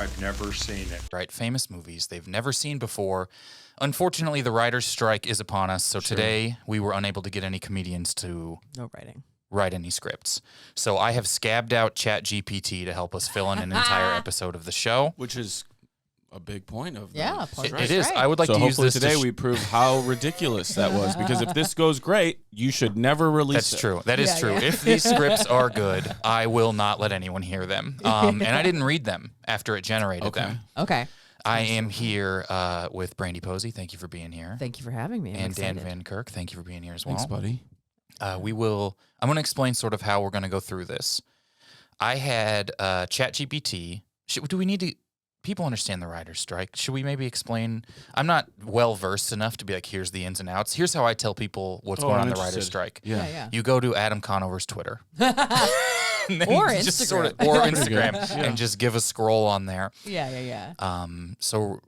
I've never seen it. Right, famous movies they've never seen before. Unfortunately, the writer's strike is upon us, so today we were unable to get any comedians to write any scripts. So I have scabbed out GPT to help us fill in an entire episode of the show. Which is a big point of it is. I would like to use this today we prove how ridiculous that was, because if this goes great, you should never release it. That's true. That is true. Yeah. If these scripts are good, I will not let anyone hear them. And I didn't read them after it generated them. Okay. I am here with Brandie Posey. Thank you for being here. Thank you for having me. And Dan Van Kirk. Thank you for being here as well. Thanks, buddy. I'm going to explain sort of how we're going to go through this. I had ChatGPT. Do we need to... People understand the writer's strike. Should we maybe explain? I'm not well-versed enough to be like, here's the ins and outs. Here's how I tell people what's going on in the writer's strike. Yeah. You go to Adam Conover's Twitter. Or Instagram. Or Instagram. And just give a scroll on there. Yeah. So,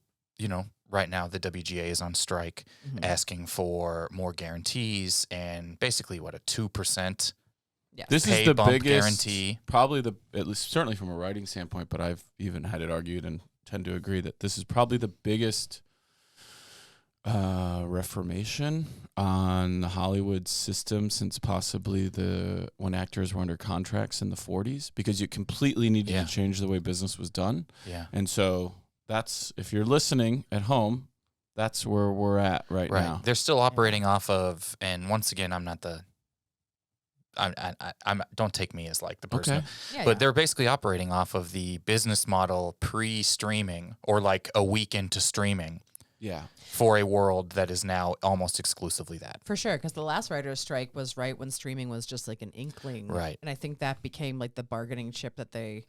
right now the WGA is on strike, asking for more guarantees and basically, a 2%. Yes. This is the biggest guarantee. Probably at least certainly from a writing standpoint, but I've even had it argued and tend to agree that this is probably the biggest reformation on the Hollywood system since possibly when actors were under contracts in the 40s, because you completely needed to change the way business was done. Yeah. And so if you're listening at home, that's where we're at right now. They're still operating off of, and once again, I'm not the... I'm don't take me as like the person, but they're basically operating off of the business model pre-streaming or like a week into streaming. Yeah. For a world that is now almost exclusively that. For sure, because the last writer's strike was right when streaming was just like an inkling. Right. And I think that became like the bargaining chip that they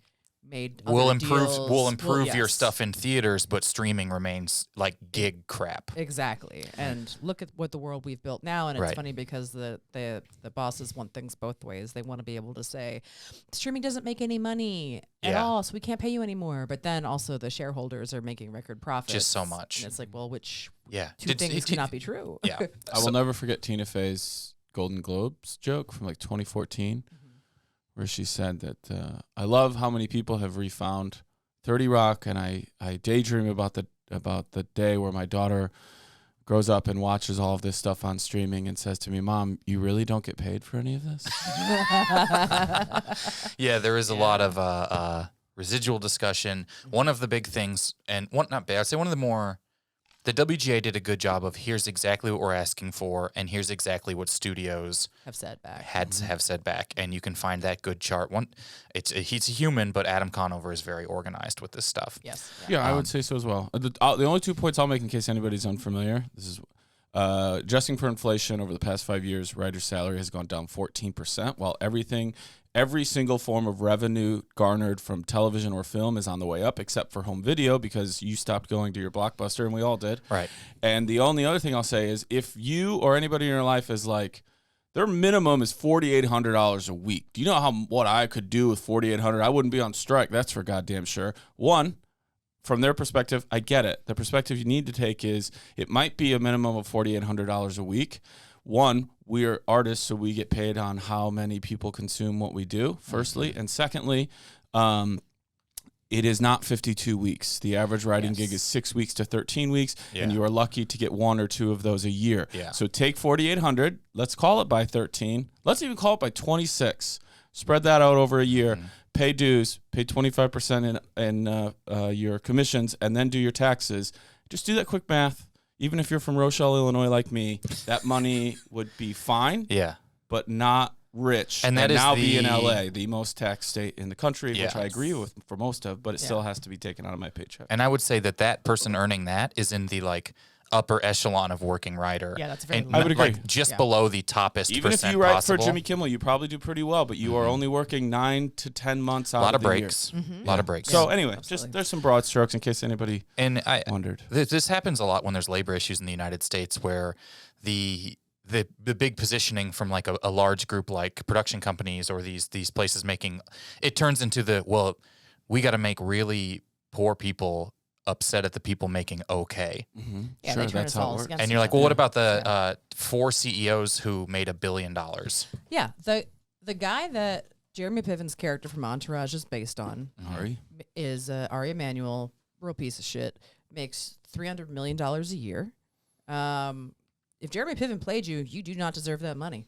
made. We'll improve your stuff in theaters, but streaming remains like gig crap. Exactly. And look at what the world we've built now. And it's funny because the bosses want things both ways. They want to be able to say streaming doesn't make any money at all, so we can't pay you anymore. But then also the shareholders are making record profits. Just so much. And it's like, well, which two things cannot be true? Yeah. I will never forget Tina Fey's Golden Globes joke from like 2014. Where she said that I love how many people have refound 30 Rock, and I daydream about the day where my daughter grows up and watches all of this stuff on streaming and says to me, "Mom, you really don't get paid for any of this?" Yeah, there is a lot of residual discussion. One of the big things, and I'd say one of the more... The WGA did a good job of here's exactly what we're asking for, and here's exactly what studios have said back. Have said back, and you can find that good chart. He's a human, but Adam Conover is very organized with this stuff. Yes. Yeah, I would say so as well. The only 2 points I'll make in case anybody's unfamiliar. This is adjusting for inflation over the past 5 years. Writer's salary has gone down 14%, while every single form of revenue garnered from television or film is on the way up, except for home video, because you stopped going to your Blockbuster, and we all did. Right. And the only other thing I'll say is if you or anybody in your life is like, their minimum is $4,800 a week. Do you know what I could do with $4,800? I wouldn't be on strike. That's for goddamn sure. One, from their perspective, I get it. The perspective you need to take is it might be a minimum of $4,800 a week. One, we are artists, so we get paid on how many people consume what we do, firstly. And secondly, it is not 52 weeks. The average writing gig is 6 weeks to 13 weeks, and you are lucky to get 1 or 2 of those a year. Yeah. So take 4,800. Let's call it by 13. Let's even call it by 26. Spread that out over a year. Pay dues. Pay 25% in your commissions, and then do your taxes. Just do that quick math. Even if you're from Rochelle, Illinois, like me, that money would be fine. Yeah. But not rich. And that is now be in LA, the most taxed state in the country, Yeah. which I agree with for most of, but it still has to be taken out of my paycheck. And I would say that person earning that is in the like upper echelon of working writer. Yeah, that's very. I would agree. Like just below the toppest. Even if you write for Jimmy Kimmel, you probably do pretty well, but you are only working 9 to 10 months out of the breaks. year. A lot of breaks. So anyway, just there's some broad strokes in case anybody wondered. This happens a lot when there's labor issues in the United States, where the big positioning from like a large group like production companies or these places making it turns into we got to make really poor people upset at the people making okay. Mm-hmm. Yeah, sure, they turn that's us how all it works. against And you're like, well, what about the 4 CEOs who made $1 billion? Yeah, the guy that Jeremy Piven's character from Entourage is based on Ari? is Ari Emanuel, real piece of shit, makes $300 million a year. If Jeremy Piven played you, you do not deserve that money.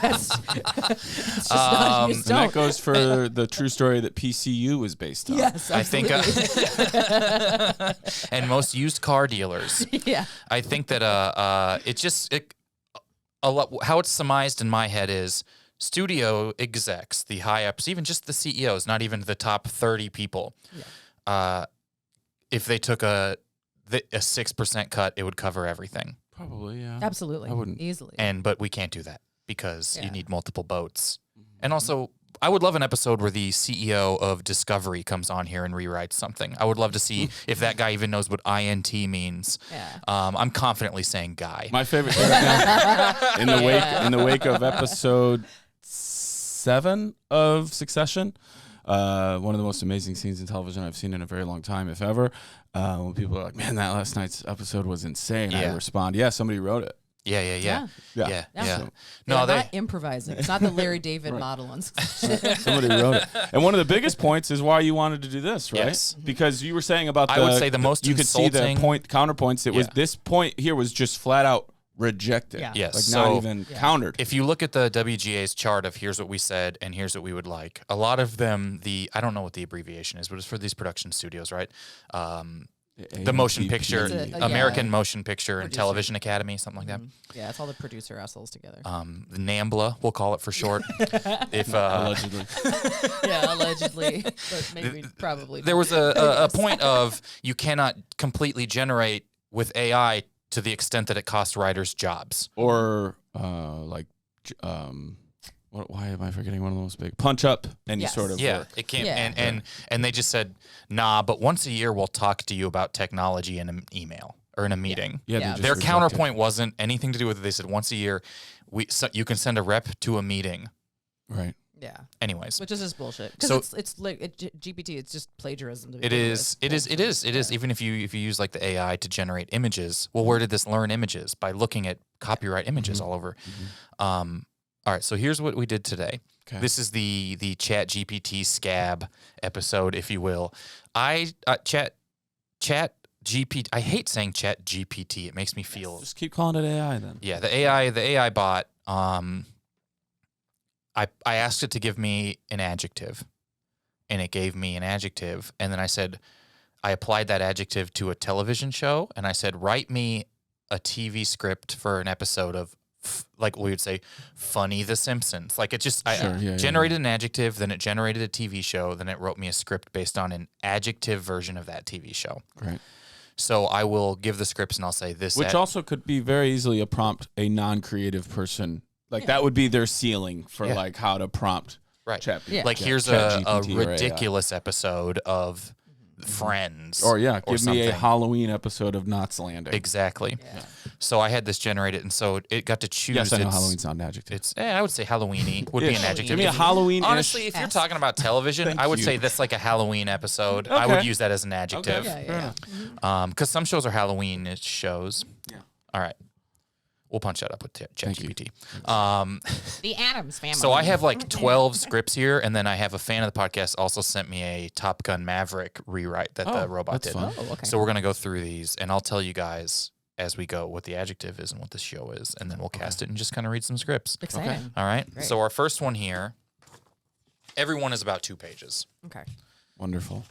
That's just not, you just and that don't. goes for the true story that PCU was based on. Yes, I think, absolutely. and most used car dealers. Yeah. I think that a lot. How it's surmised in my head is studio execs, the high ups, even just the CEOs, not even the top 30 people. Yeah. If they took a 6% cut, it would cover everything. Probably, yeah. Absolutely. I wouldn't. Easily. But we can't do that because you Yeah. need multiple boats. And also, I would love an episode where the CEO of Discovery comes on here and rewrites something. I would love to see if that guy even knows what INT means. Yeah. I'm confidently saying guy. My favorite thing right now, in the wake of episode 7 of Succession, one of the most amazing scenes in television I've seen in a very long time, if ever. When people are like, "Man, that last night's episode was insane," Yeah. I respond, "Yeah, somebody wrote it." Yeah. Yeah. Yeah. So No, they're not improvising. It's not the Larry David model and shit. Somebody wrote it. And one of the biggest points is why you wanted to do this, right? Yes. Because you were saying about I would say the most you could see the insulting- counterpoints. It was this point here was just flat out rejected. Yeah. Yes. Like So not even countered. if you look at the WGA's chart of here's what we said and here's what we would like, a lot of them, I don't know what the abbreviation is, but it's for these production studios, right? The motion picture, It's American Motion Picture and Producer. Television Academy, something like that. Yeah, it's all the producer assholes together. The NAMBLA, we'll call it for short. If Allegedly. Yeah, allegedly. But maybe, probably. there was a point of you cannot completely generate with AI to the extent that it costs writers jobs. Or why am I forgetting one of the most big? Punch Up any Yes. sort of Yeah, work. it can't. Yeah. And they just said, nah, but once a year we'll talk to you about technology in an email or in a meeting. Yeah, Yeah. they Their just counterpoint wasn't anything to do with it. They said once a year, you can send a rep to a meeting. Right. Yeah. Anyways, Which is just bullshit. Because So- it's like GPT. It's just plagiarism. To it begin is. with. It is. Even if you use like the AI to generate images, well, where did this learn images? By looking at copyright images all over. All right, so here's what we did today. Okay. This is the Chat GPT scab episode, if you will. Chat GPT. I hate saying Chat GPT. It makes me feel. Just keep calling it AI then. Yeah, the AI bot. I asked it to give me an adjective, and it gave me an adjective, and then I applied that adjective to a television show, and I said, write me a TV script for an episode of, like we would say, Funny The Simpsons. Like it just, I generated an adjective, then it generated a TV show, then it wrote me a script based on an adjective version of that TV show. Great. So I will give the scripts and I'll say this. Which also could be very easily a prompt a non-creative person. Like that would be their ceiling for like how to prompt. Right. Chat, Like here's a ridiculous episode of Friends. Or give me something. a Halloween episode of Knots Landing. Exactly. Yeah. So I had this generated, and so it got to choose. Yes, I know Halloween's not an adjective. It's I would say Halloweeny would be an adjective. Give me a Halloween. Honestly, if you're talking about television, I would say that's like a Halloween episode. I would use that as an adjective. Okay. Yeah. Because some shows are Halloween shows. Yeah. All right. We'll punch that up with ChatGPT. The Addams Family. So I have like 12 scripts here, and then I have a fan of the podcast also sent me a Top Gun Maverick rewrite that the robot that's did. fun. Oh, okay. So we're going to go through these, and I'll tell you guys as we go what the adjective is and what the show is, and then we'll cast it and just kind of read some scripts. Exciting. All right? Great. So our first one here, everyone is about 2 pages. Okay. Wonderful.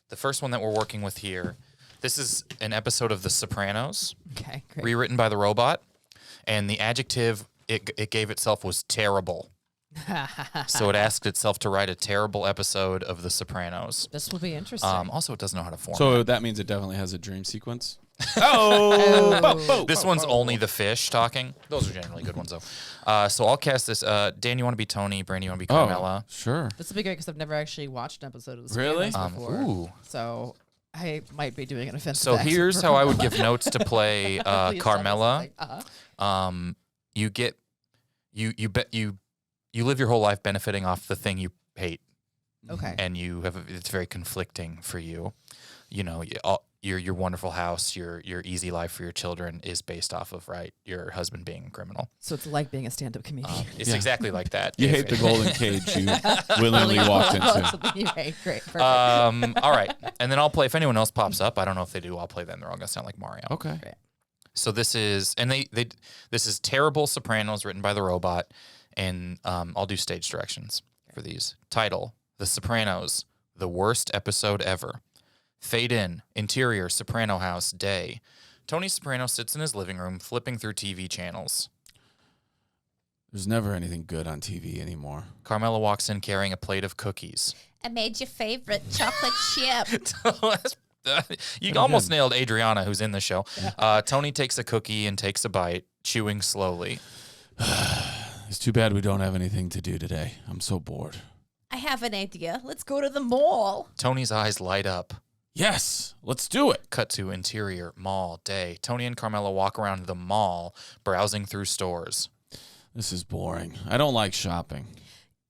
The first one that we're working with here, this is an episode of The Sopranos, Okay. Great. rewritten by the robot, and the adjective it gave itself was terrible. So it asked itself to write a terrible episode of The Sopranos. This will be interesting. Also, it doesn't know how to format. So that means it definitely has a dream sequence. This one's only the fish talking. Those are generally good ones, though. So I'll cast this. Dan, you want to be Tony? Brandie, you want to be Carmela? Sure. This will be great because I've never actually watched an episode of The Really? Sopranos before. Ooh. So I might be doing an offensive So accent here's for how I would Carmela. give notes to play Please tell me Carmela. something. You live your whole life benefiting off the thing you hate, Okay. and it's very conflicting for you. You your wonderful house, your easy life for your children is based off of your husband being a criminal. So it's like being a stand-up comedian. It's exactly like that. You hate the golden cage you willingly walked into. You hate. Great. Perfect. All right, and then I'll play if anyone else pops up. I don't know if they do. I'll play them. They're all gonna sound like Mario. Okay. Great. So this is this is Terrible Sopranos, written by the robot, and I'll do stage directions for these. Title: The Sopranos, the worst episode ever. Fade in, interior, Soprano house, day. Tony Soprano sits in his living room, flipping through TV channels. There's never anything good on TV anymore. Carmela walks in carrying a plate of cookies. I made your favorite chocolate chip. You almost nailed Adriana, who's in the show. Tony takes a cookie and takes a bite, chewing slowly. It's too bad we don't have anything to do today. I'm so bored. I have an idea. Let's go to the mall. Tony's eyes light up. Yes, let's do it. Cut to interior, mall, day. Tony and Carmela walk around the mall, browsing through stores. This is boring. I don't like shopping.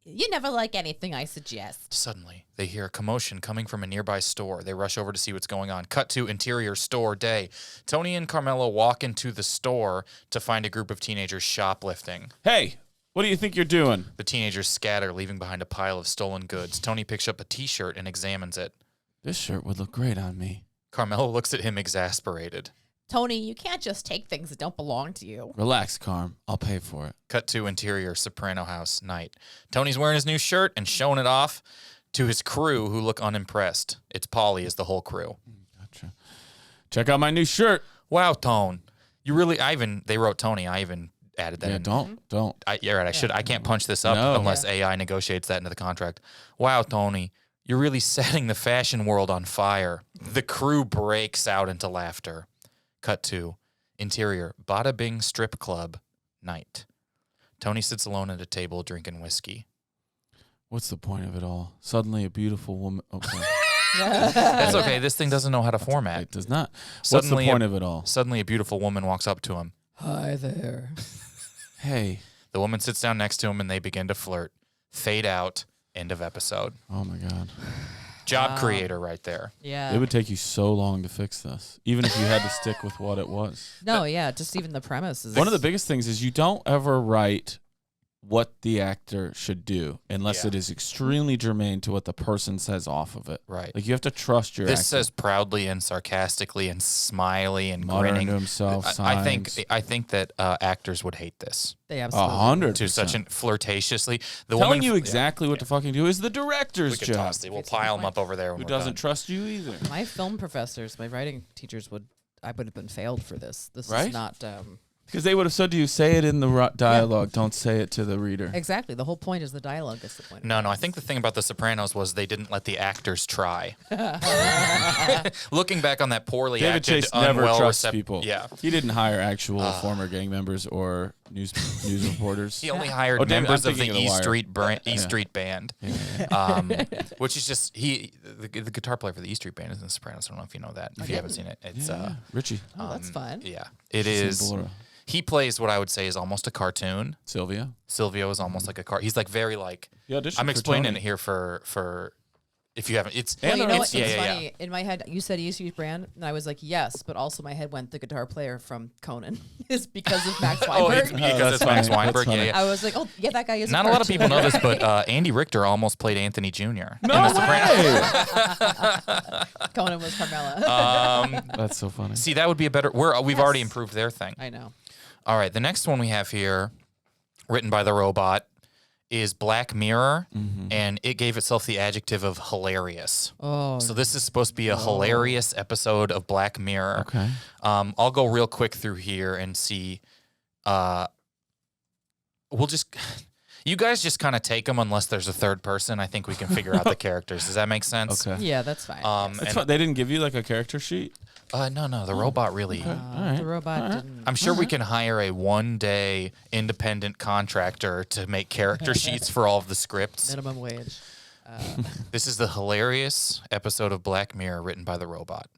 You never like anything I suggest. Suddenly, they hear a commotion coming from a nearby store. They rush over to see what's going on. Cut to interior, store, day. Tony and Carmela walk into the store to find a group of teenagers shoplifting. Hey, what do you think you're doing? The teenagers scatter, leaving behind a pile of stolen goods. Tony picks up a T-shirt and examines it. This shirt would look great on me. Carmela looks at him exasperated. Tony, you can't just take things that don't belong to you. Relax, Carm. I'll pay for it. Cut to interior, Soprano house, night. Tony's wearing his new shirt and showing it off to his crew, who look unimpressed. It's Polly as the whole crew. Gotcha. Check out my new shirt. Wow, Tone. You really, they wrote Tony. I even added that Yeah, in. don't. You're right. I can't punch this up No. unless AI negotiates that into the contract. Wow, Tony. You're really setting the fashion world on fire. The crew breaks out into laughter. Cut to interior, Bada Bing Strip Club, night. Tony sits alone at a table drinking whiskey. What's the point of it all? Suddenly a beautiful woman. Okay. That's okay. This thing doesn't know how to format. It does not. Suddenly What's the point of it all? Suddenly, a beautiful woman walks up to him. Hi there. Hey. The woman sits down next to him, and they begin to flirt. Fade out. End of episode. Oh, my God. Job creator right there. Yeah. It would take you so long to fix this, even if you had to stick with what it was. No, yeah, just even the premise is One of the biggest things is you don't ever write what the actor should do unless Yeah. it is extremely germane to what the person says off of it. Right. Like you have to trust your This actor. says proudly and sarcastically and smiley and Muttering grinning to himself. I signs. think that actors would hate this. they absolutely 100%. To such an flirtatiously. The Telling woman you exactly what to fucking do is the we director's could job. toss it. We'll pile them up over there. When Who we're doesn't done. trust you either. My film professors, my writing teachers I would have been failed for this. This Right? is not Because they would have said to you, say it in the dialogue, don't say it to the reader. exactly. The whole point is the dialogue. That's the point. No. I think the thing about The Sopranos was they didn't let the actors try. Looking back on that poorly David acted, Chase never unwell trusts people. Yeah. He didn't hire actual former gang members or news reporters. He only hired David, members I'm of the thinking of The Wire. E Street Band, which is just the guitar player for the E Street Band is in The Sopranos. I don't know if you know that. If you haven't seen it, it's Richie. Oh, that's fun. yeah, it She's in is. Bolero. He plays what I would say is almost a cartoon. Sylvia. Silvio is almost like a car. He's like very like. He auditioned I'm for explaining Tony. it here for if you haven't. It's Well, you know what? yeah, It's yeah, funny. yeah. In my head, you said E Street Brand, and I was like, yes, but also my head went the guitar player from Conan is because of Max Oh, Weinberg. it's because that's it's Max funny. Weinberg. That's Yeah, funny. yeah. I was like, oh, yeah, that guy is. Not a lot of people know this, but Andy Richter almost played Anthony Jr. in No The Sopranos. way! Conan was Carmela. That's so funny. See, that would be a better. We've already improved their thing. I know. All right, the next one we have here, written by the robot, is Black Mirror, and it gave itself the adjective of hilarious. Oh, So this is supposed to be a hilarious episode of Black Mirror. Okay. I'll go real quick through here and see. We'll just. You guys just kind of take them unless there's a third person. I think we can figure out the characters. Does that make sense? Okay. yeah, that's fine. And, That's fine. They didn't give you like a character sheet? no, the robot really. The robot didn't. I'm sure we can hire a one-day independent contractor to make character sheets for all of the scripts. Minimum wage. This is the hilarious episode of Black Mirror written by the robot.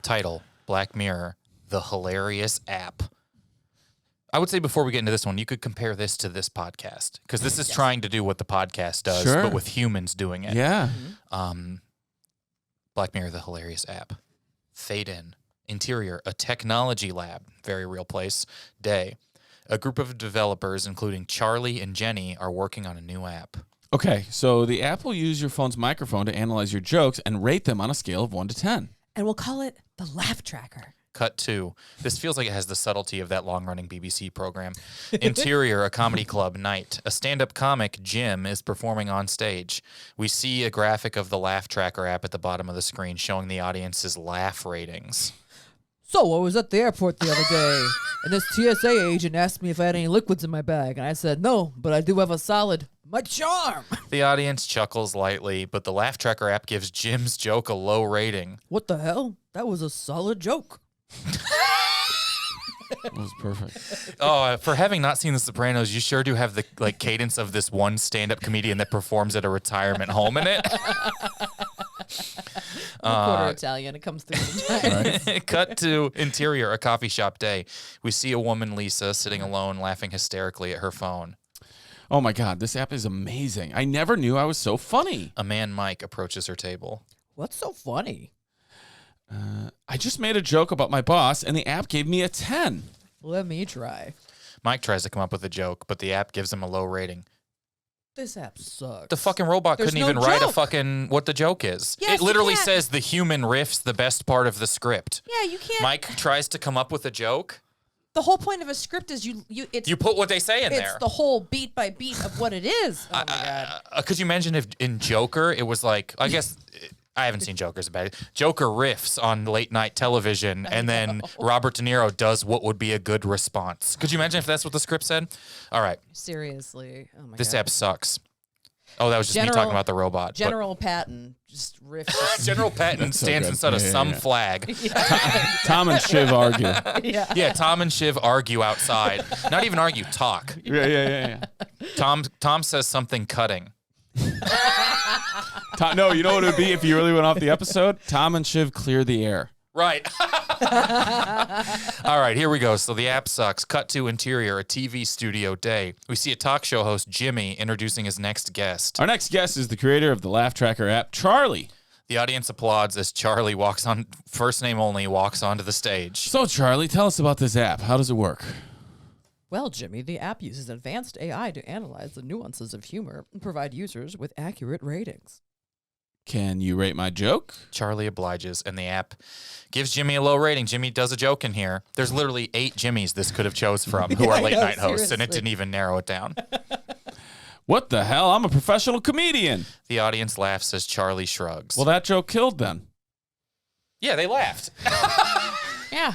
Title: Black Mirror, the hilarious app. I would say before we get into this one, you could compare this to this podcast because this is trying to do what the podcast does, Sure. but with humans doing it. Yeah. Black Mirror, the hilarious app. Fade in. Interior, a technology lab, very real place. Day. A group of developers, including Charlie and Jenny, are working on a new app. Okay, so the app will use your phone's microphone to analyze your jokes and rate them on a scale of 1 to 10. And we'll call it the laugh tracker. Cut 2. This feels like it has the subtlety of that long-running BBC program. Interior, a comedy club night. A stand-up comic, Jim, is performing on stage. We see a graphic of the laugh tracker app at the bottom of the screen showing the audience's laugh ratings. So I was at the airport the other day, and this TSA agent asked me if I had any liquids in my bag, and I said no, but I do have a solid. My charm. The audience chuckles lightly, but the laugh tracker app gives Jim's joke a low rating. What the hell? That was a solid joke. That was perfect. Oh, for having not seen The Sopranos, you sure do have the cadence of this one stand-up comedian that performs at a retirement home in it. Quarter Italian. It comes through sometimes. Cut to interior, a coffee shop day. We see a woman, Lisa, sitting alone, laughing hysterically at her phone. Oh my God, this app is amazing. I never knew I was so funny. A man, Mike, approaches her table. What's so funny? I just made a joke about my boss, and the app gave me a 10. Let me try. Mike tries to come up with a joke, but the app gives him a low rating. This app sucks. The fucking robot There's couldn't no even write a joke. fucking what the joke is. Yes, it literally you can't. says the human riff's the best part of the script. Yeah, you can't. Mike tries to come up with a joke. The whole point of a script is it's You put what they say in it's there. the whole beat by beat of what it is. Oh my God. Could you imagine if in Joker it was like, I guess I haven't seen Joker's about it. Joker riffs on late night television, and then Robert De Niro does what would be a good response. Could you imagine if that's what the script said? All right, Seriously. Oh my this God. app sucks. Oh, that was just me talking about the robot. but- General Patton just riffs. General Patton so stands good. instead of Yeah, some yeah. flag. Tom and Shiv argue. Yeah. Yeah, Tom and Shiv argue outside. Not even argue, talk. Yeah. Tom says something cutting. No, you know what it would be if you really went off the episode? Tom and Shiv clear the air. Right. All right, here we go. So the app sucks. Cut to interior, a TV studio day. We see a talk show host, Jimmy, introducing his next guest. Our next guest is the creator of the Laugh Tracker app, Charlie. The audience applauds as Charlie walks on, first name only, walks onto the stage. So, Charlie, tell us about this app. How does it work? Well, Jimmy, the app uses advanced AI to analyze the nuances of humor and provide users with accurate ratings. Can you rate my joke? Charlie obliges, and the app gives Jimmy a low rating. Jimmy does a joke in here. There's literally 8 Jimmys this could have chose from who are late night hosts, and it didn't even narrow it down. What the hell? I'm a professional comedian. The audience laughs as Charlie shrugs. Well, that joke killed then. Yeah, they laughed. Yeah.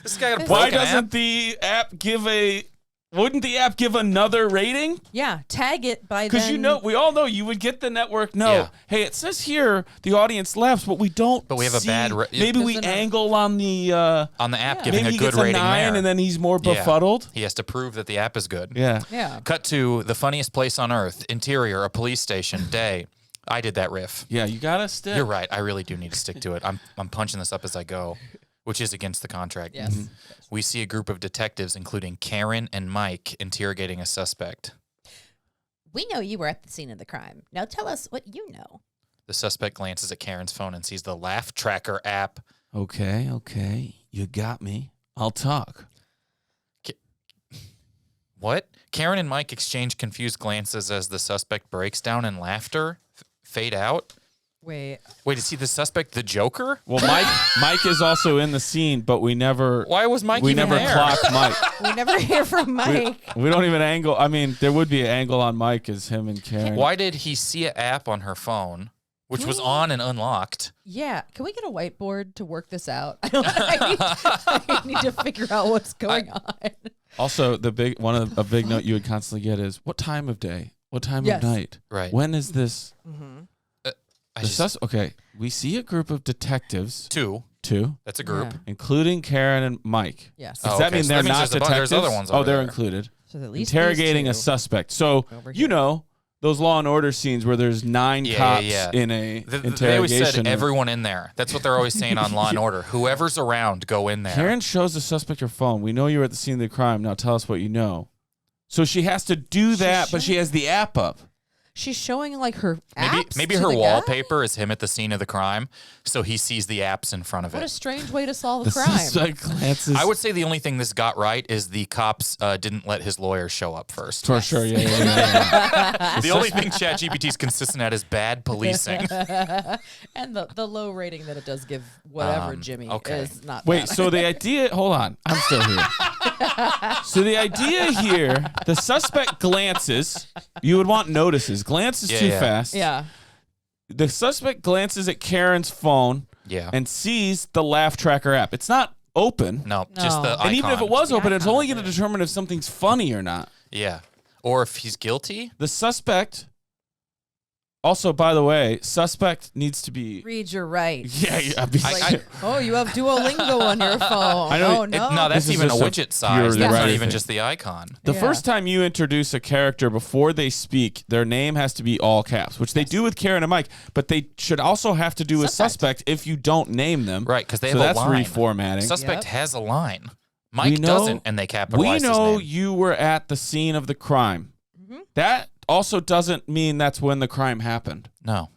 This guy got a Why broken doesn't app. the app give a... Wouldn't the app give another rating? Yeah. Tag it by then. Because we all know you would get the network. No, Yeah. hey, it says here the audience laughs, but we don't. But we have a see- bad Maybe we There's an- angle on the. On the app, giving Maybe a he good gets a rating 9, there. and then he's more Yeah. befuddled. He has to prove that the app is good. Yeah. Yeah. Cut to the funniest place on earth. Interior, a police station. Day. I did that riff. Yeah, you gotta stick. You're right. I really do need to stick to it. I'm punching this up as I go, which is against the contract. Yes. We see a group of detectives, including Karen and Mike, interrogating a suspect. We know you were at the scene of the crime. Now tell us what you know. The suspect glances at Karen's phone and sees the Laugh Tracker app. Okay. You got me. I'll talk. What? Karen and Mike exchange confused glances as the suspect breaks down in laughter. Fade out. Wait. Wait, is he the suspect the Joker? Well, Mike is also in the scene, but we never. Why was Mike We even never there? clock Mike. We never hear from Mike. We don't even angle. I mean, there would be an angle on Mike as him and Karen. Why did he see an app on her phone, which was on and unlocked? Yeah. Can we get a whiteboard to work this out? I need to figure out what's going on. Also, a big note you would constantly get is what time of day, what time Yes. of night, Right. when is this? I just, Okay, we see a group of detectives, two. That's a group. Yeah. including Karen and Mike. Yes. Oh, Does that okay, mean so they're that means not there's detectives? there's other ones Oh, over they're there. included. So at least Interrogating these a two suspect. So over you here. know those Law and Order scenes where there's 9 cops in a They always interrogation said room. everyone in there. That's what they're always saying on Law and Order. Whoever's around, go in there. Karen shows the suspect her phone. We know you were at the scene of the crime. Now tell us what you know. So she has to do that, but she has the app up. She's showing like her apps. Maybe to her the guy? wallpaper is him at the scene of the crime, so he sees the apps in front of What a it. strange way to solve a The crime. suspect glances. I would say the only thing this got right is the cops didn't let his lawyer show up first. for sure. Yeah. The only thing ChatGPT is consistent at is bad policing. And the low rating that it does give whatever Jimmy okay. is not Wait, bad. so the idea, hold on, I'm still here. So the idea here, the suspect glances, you would want notices. Glance is too yeah. fast. Yeah. The suspect glances at Karen's phone Yeah. and sees the Laugh Tracker app. It's not open. No, just the No. icon. And even if it was The open, it's icon only of going to it. determine if something's funny or not. Yeah. Or if he's guilty. The suspect, also, by the way, suspect needs to be. Read your rights. Yeah, Like, oh, you have Duolingo on your phone. I know- Oh, no. No, that's This is even a just a widget size. pure That's not writing even thing. just the icon. The Yeah. first time you introduce a character before they speak, their name has to be all caps, which they do with Karen and Mike, but they should also have to do with suspect if you don't name them. Right, because they So have that's a line. reformatting. Suspect Yep. has a line. Mike know- doesn't, and they capitalize We know his name. you were at the scene of the crime. That also doesn't mean that's when the crime happened. No.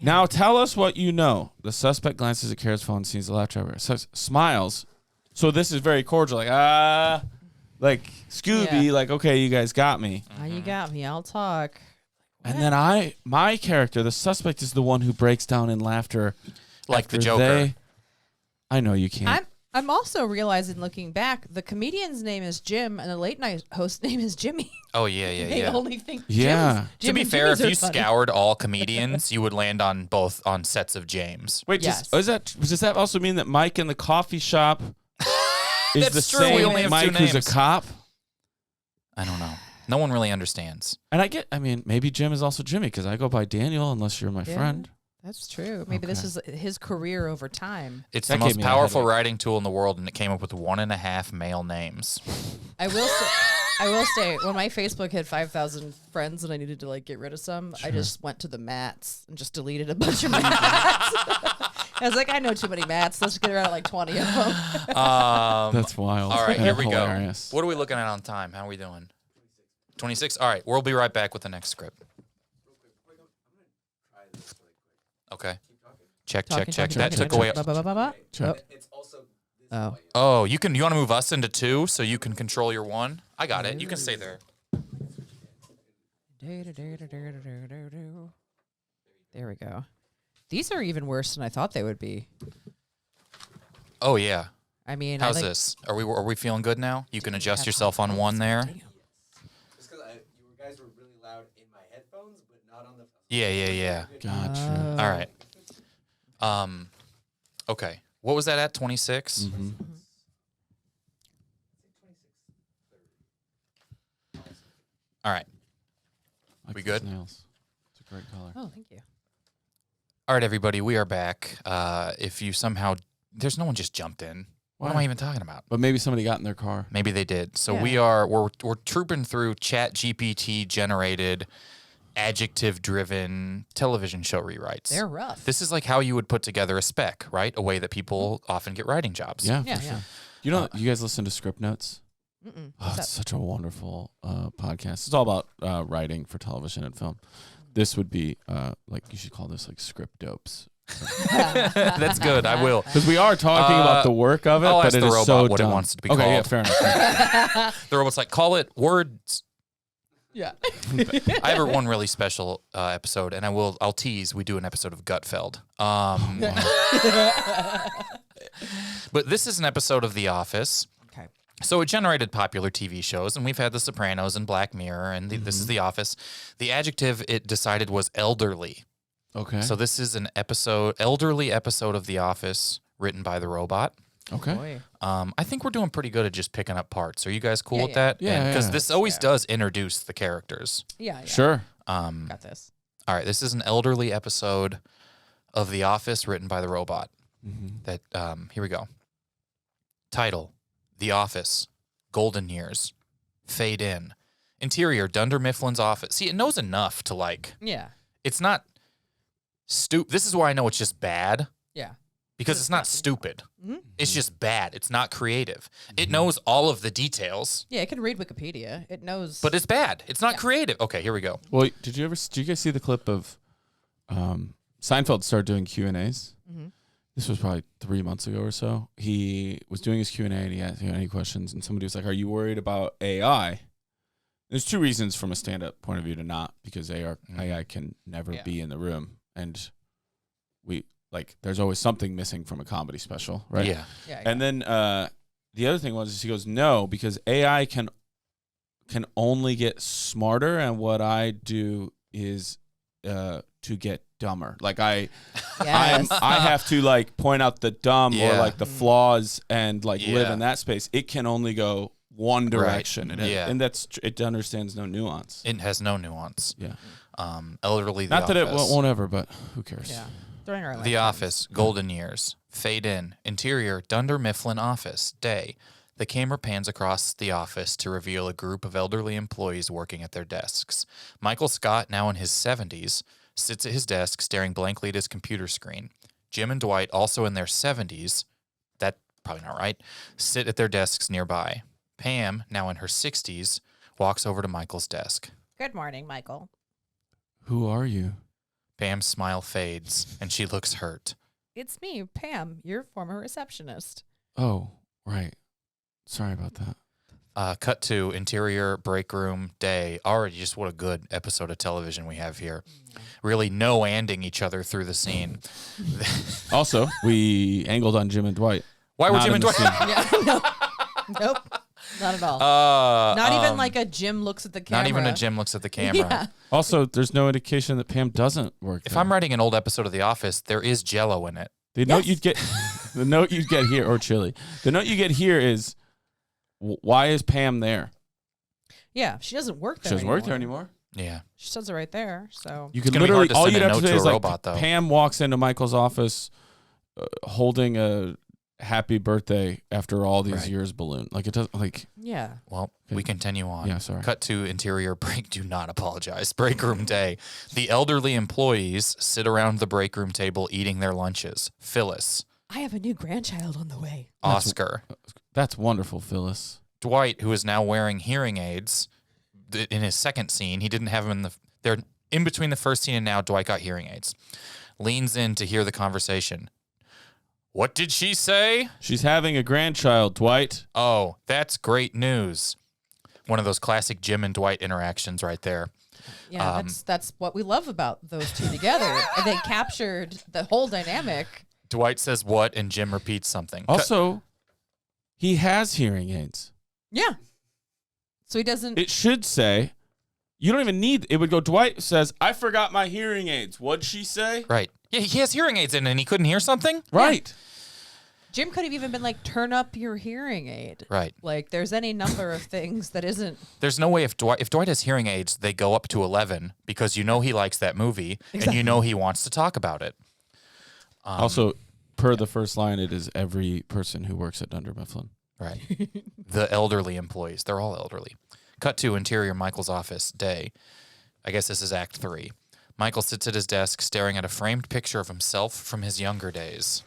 Now tell us what you know. The suspect glances at Karen's phone, sees the laugh tracker, smiles. So this is very cordial, like Scooby, Yeah. like, okay, you guys got me. Oh, you got me. I'll talk. And then my character, the suspect, is the one who breaks down in laughter, Like the after Joker. I know you can't. I'm also realizing, looking back, the comedian's name is Jim and the late night host name is Jimmy. Oh, yeah, yeah, They yeah. only think Yeah. To be and fair, if Jimmy's are you funny. scoured all comedians, you would land on both on sets of James. Wait, Yes. does that also mean that Mike in the coffee shop is That's the true, we same only have two Mike who's a names. cop? I don't know. No one really understands. And maybe Jim is also Jimmy because I go by Daniel unless you're my Yeah. friend. That's true. Maybe this is his career over time. It's That the gave most me a powerful headache. writing tool in the world, and it came up with 1.5 male names. I will say, when my Facebook had 5,000 friends and I needed to like get rid of some, I just went to the Matts and just deleted a bunch of Matts. I was like, I know too many Matts. Let's get rid of like 20 of them. That's wild. All right, And here we go. hilarious. What are we looking at on time? How are we doing? 26? All right, we'll be right back with the next script. Okay. Check. That took away. Check. Oh. Oh, you want to move us into 2 so you can control your 1? I got it. You can stay there. There we go. These are even worse than I thought they would be. Oh yeah. I mean, How's I like, this? Are we feeling good now? You can adjust yourself on 1 there. Just because you guys were really loud in my headphones, but not on the. Yeah. Gotcha. All right. Okay. What was that at? 26? Mm-hmm. All right. Like We those good? Nails. It's a great color. Oh, thank you. All right, everybody. We are back. If you somehow... There's no one just jumped in. What am Why? I even talking about? But maybe somebody got in their car. Maybe they did. So Yeah. we're trooping through ChatGPT generated adjective-driven television show rewrites. They're rough. This is like how you would put together a spec, right? A way that people often get writing jobs. Yeah, Yeah, for yeah. sure. You know, you guys listen to Script Notes? Mm-mm. Oh, What's it's such a wonderful podcast. It's all about writing for television and film. This would be like you should call this like Script Dopes. That's good. I will. Because we are talking about the work of it, I'll but ask it the is robot so what it dumb. wants to be okay, yeah, called. fair enough. The robot's like, call it words. Yeah. I have one really special episode, and I'll tease. We do an episode of Gutfeld. But this is an episode of The Office. Okay. So it generated popular TV shows, and we've had The Sopranos and Black Mirror, and this is The Office. The adjective it decided was elderly. Okay. So this is an elderly episode of The Office written by the robot. okay. Boy. I think we're doing pretty good at just picking up parts. Are you guys cool Yeah, with yeah. that? Yeah, Because yeah. this always does introduce the characters. Yeah. Sure. Got this. All right, this is an elderly episode of The Office written by the robot. That here we go. Title: The Office, Golden Years, Fade In, Interior: Dunder Mifflin's office. See, it knows enough to like. Yeah. It's not stupid. This is why I know it's just bad Yeah. because it's not stupid. Mm-hmm. It's just bad. It's not creative. It knows all of the details, Yeah, it can read Wikipedia. It knows. but it's bad. It's not creative. Okay, here we go. Well, did you guys see the clip of Seinfeld started doing Q&As? Mm-hmm. This was probably 3 months ago or so. He was doing his Q&A and he asked any questions, and somebody was like, "Are you worried about AI?" There's two reasons from a stand-up point of view to not, because AI can never be in the room, and there's always something missing from a comedy special, right? Yeah. And then the other thing was, he goes, "No, because AI can only get smarter, and what I do is to get dumber. Like I have to like point out the dumb or like the flaws and like live in that space. It can only go one direction, and it understands no nuance. It has no nuance. Yeah. Elderly. Not that it won't ever, but who cares? Yeah. During our The lifetimes. Office, golden years, fade in, interior, Dunder Mifflin office, day. The camera pans across the office to reveal a group of elderly employees working at their desks. Michael Scott, now in his 70s, sits at his desk staring blankly at his computer screen. Jim and Dwight, also in their 70s, that's probably not right, sit at their desks nearby. Pam, now in her 60s, walks over to Michael's desk. Good morning, Michael. Who are you? Pam's smile fades, and she looks hurt. It's me, Pam, your former receptionist. Oh, right. Sorry about that. Cut to interior break room day. Already, just what a good episode of television we have here. Really no-anding each other through the scene. Also, we angled on Jim and Dwight. Why were Not Jim in and the Dwight? scene. Yeah, nope, not at all. Not even like a Jim looks at the camera. Not even a Jim looks at the camera. Yeah. Also, there's no indication that Pam doesn't work If there. I'm writing an old episode of The Office, there is Jell-O in it. The note you'd get, the note you'd get here, or chili. The note you get here is, why is Pam there? Yeah, she doesn't work there. She doesn't work there anymore. Yeah. She says it right there. So You It's could gonna be literally hard to all send you'd a have to note say to is a like, robot, though. Pam walks into Michael's office, holding a happy birthday after all these years balloon. Like it doesn't like. yeah, Well, we continue on. Yeah, sorry. Cut to interior break. Do not apologize. Break room day. The elderly employees sit around the break room table eating their lunches. Phyllis, I have a new grandchild on the way. Oscar, That's wonderful, Phyllis. Dwight, who is now wearing hearing aids. In his second scene, he didn't have them they're in between the first scene and now. Dwight got hearing aids. Leans in to hear the conversation. What did she say? She's having a grandchild, Dwight. Oh, that's great news. One of those classic Jim and Dwight interactions right there. Yeah, that's what we love about those two together. And they captured the whole dynamic. Dwight says what, and Jim repeats something. Also, he has hearing aids. Yeah. So he doesn't. It should say, you don't even need. It would go. Dwight says, "I forgot my hearing aids." What'd she say? Right. Yeah, he has hearing aids in and he couldn't hear something? Right. Jim could have even been like, turn up your hearing aid. Right. Like, there's any number of things that isn't. There's no way if Dwight has hearing aids, they go up to 11 because you know he likes that movie and you know he wants to talk about it. Also, per the first line, it is every person who works at Dunder Mifflin. Right. The elderly employees. They're all elderly. Cut to interior Michael's office, day. I guess this is Act 3. Michael sits at his desk staring at a framed picture of himself from his younger days.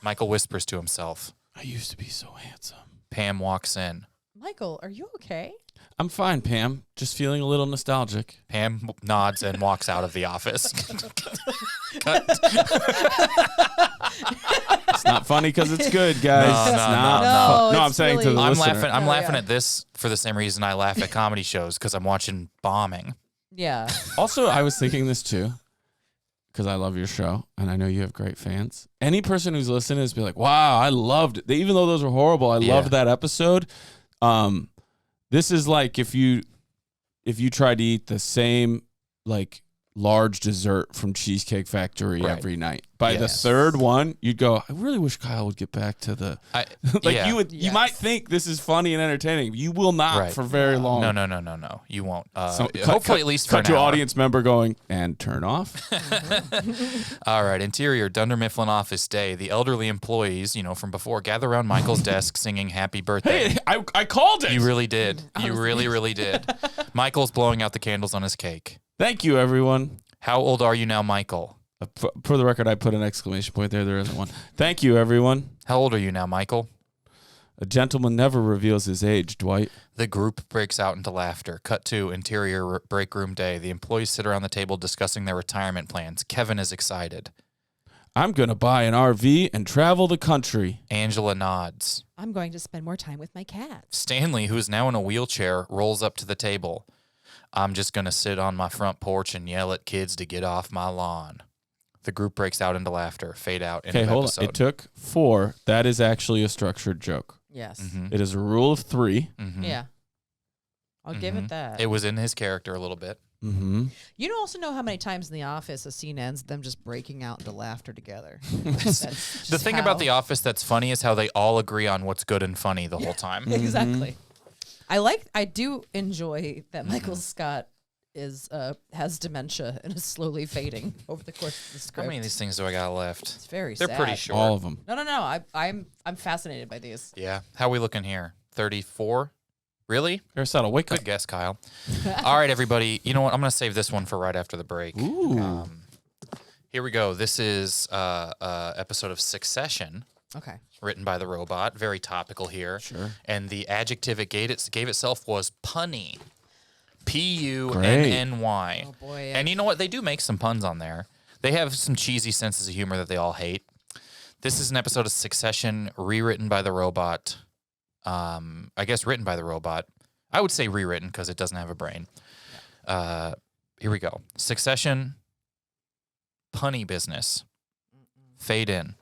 Michael whispers to himself. I used to be so handsome. Pam walks in. Michael, are you okay? I'm fine, Pam. Just feeling a little nostalgic. Pam nods and walks out of the office. Cut. It's not funny because it's good, guys. No, It's no, not. no, No, I'm it's saying to really- the I'm listener. laughing. I'm Oh, laughing yeah. at this for the same reason I laugh at comedy shows because I'm watching bombing. Yeah. Also, I was thinking this too, because I love your show and I know you have great fans. Any person who's listening is be like, "Wow, I loved it." Even though those were horrible, I loved that episode. This is like if you tried to eat the same like large dessert from Cheesecake Factory every night. By the third one, you'd go, I really wish Kyle would get back to the you might think this is funny and entertaining. You will not for very long. No. You won't. So Hopefully, at least for cut an to hour. audience member going and turn off. All right. Interior Dunder Mifflin office day. The elderly employees, from before, gather around Michael's desk singing "Happy Birthday." Hey, I called it. You really did. You really did. Michael's blowing out the candles on his cake. Thank you, everyone. How old are you now, Michael? For the record, I put an exclamation point there. There isn't one. Thank you, everyone. How old are you now, Michael? A gentleman never reveals his age, Dwight. The group breaks out into laughter. Cut to interior break room day. The employees sit around the table discussing their retirement plans. Kevin is excited. I'm going to buy an RV and travel the country. Angela nods. I'm going to spend more time with my cat. Stanley, who's now in a wheelchair, rolls up to the table. I'm just going to sit on my front porch and yell at kids to get off my lawn. The group breaks out into laughter. Fade out. End of Hold episode. on. It took 4. That is actually a structured joke. Yes. Mhm. It is a rule of 3. Mhm. Yeah. I'll give Mhm. it that. It was in his character a little bit. Mm-hmm. You don't also know how many times in The Office a scene ends them just breaking out into laughter together. That's The just thing how- about The Office that's funny is how they all agree on what's good and funny the whole time. Exactly. I do enjoy that Michael Scott has dementia and is slowly fading over the course of the How script. many of these things do I got left? It's very They're sad. pretty short. All of them. No. I'm fascinated by these. Yeah. How we looking here? 34? Really? Aristotle, wake up. Good guess, Kyle. All right, everybody. You know what? I'm going to save this one for right after the break. Ooh. Here we go. This is episode of Succession, Okay. written by the robot. Very topical here. Sure. And the adjective it gave itself was punny. Punny. Oh boy. And you know what? They do make some puns on there. They have some cheesy senses of humor that they all hate. This is an episode of Succession rewritten by the robot. I guess written by the robot. I would say rewritten because it doesn't have a brain. Here we go. Succession, punny business. Fade in.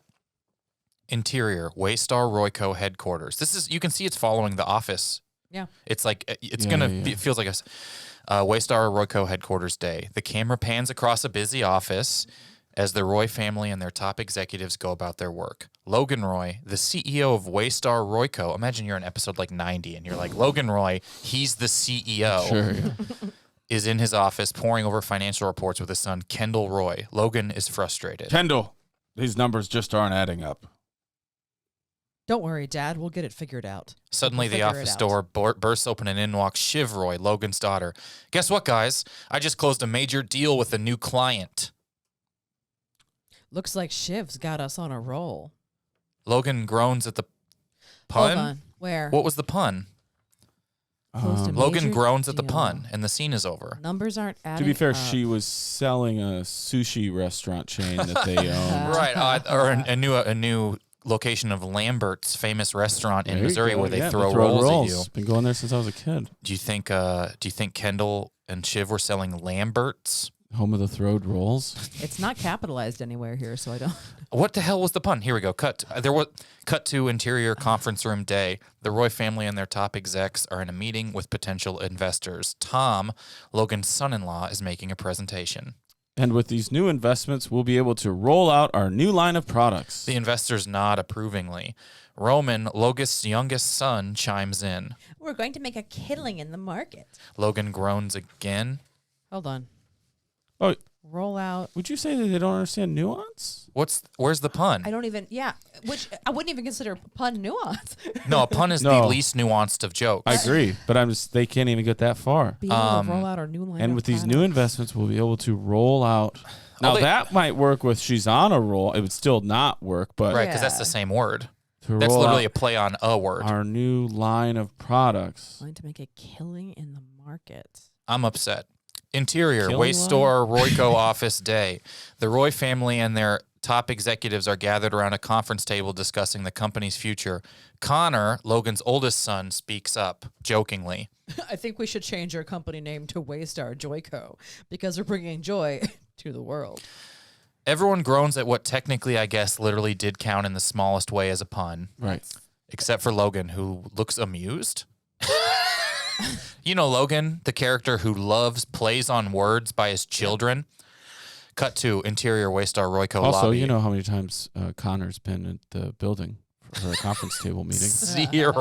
Interior, Waystar Royco headquarters. This is, you can see it's following The Office. Yeah. It's like, it's Yeah, going to, yeah, yeah. it feels like a Waystar Royco headquarters day. The camera pans across a busy office as the Roy family and their top executives go about their work. Logan Roy, the CEO of Waystar Royco. Imagine you're in episode like 90 and you're like, Logan Roy, he's the CEO. Sure. Yeah. Is in his office poring over financial reports with his son, Kendall Roy. Logan is frustrated. Kendall, these numbers just aren't adding up. Don't worry, Dad. We'll get it figured out. Suddenly, We'll the figure it office out. door bursts open and in walks Shiv Roy, Logan's daughter. Guess what, guys? I just closed a major deal with a new client. Looks like Shiv's got us on a roll. Logan groans at the pun. Hold on. Where? What was the pun? Closed a Logan major groans at the deal. pun, and the scene is over. Numbers aren't To adding be fair, up. she was selling a sushi restaurant chain that they own. Right, or a new location of Lambert's famous restaurant in There you Missouri go. where they Yeah, throw rolls at you. Been going there since I was a kid. Do you think Kendall and Shiv were selling Lambert's? Home of the throwed rolls. It's not capitalized anywhere here, so I don't. What the hell was the pun? Here we go. Cut to interior conference room day. The Roy family and their top execs are in a meeting with potential investors. Tom, Logan's son-in-law, is making a presentation. And with these new investments, we'll be able to roll out our new line of products. The investors nod approvingly. Roman, Logan's youngest son, chimes in. We're going to make a killing in the market. Logan groans again. Hold on. Oh, Roll out. would you say that they don't understand nuance? Where's the pun? I don't even. Yeah, which I wouldn't even consider pun nuance. No, a pun is the No. least nuanced of jokes. I agree, but they can't even get that far. Be able to roll out our new line. And of with these new products. investments, we'll be able to roll out. Now, they- that might work with she's on a roll. It would still not work, but Right, because that's Yeah. the same word. to That's roll literally out a play on a word. our new line of products. Going to make a killing in the market. I'm upset. Interior, Killing Waystar Royco office day. The Roy family and their top executives are gathered around a conference table discussing the company's future. Connor, Logan's oldest son, speaks up jokingly. I think we should change our company name to Waystar Joyco because we're bringing joy to the world. Everyone groans at what technically, I guess, literally did count in the smallest way as a pun, Right. except for Logan, who looks amused. You know, Logan, the character who plays on words by his children. Cut to interior Waystar Royco Also, lobby. you know how many times Connor's been at the building for a conference table meeting. 0.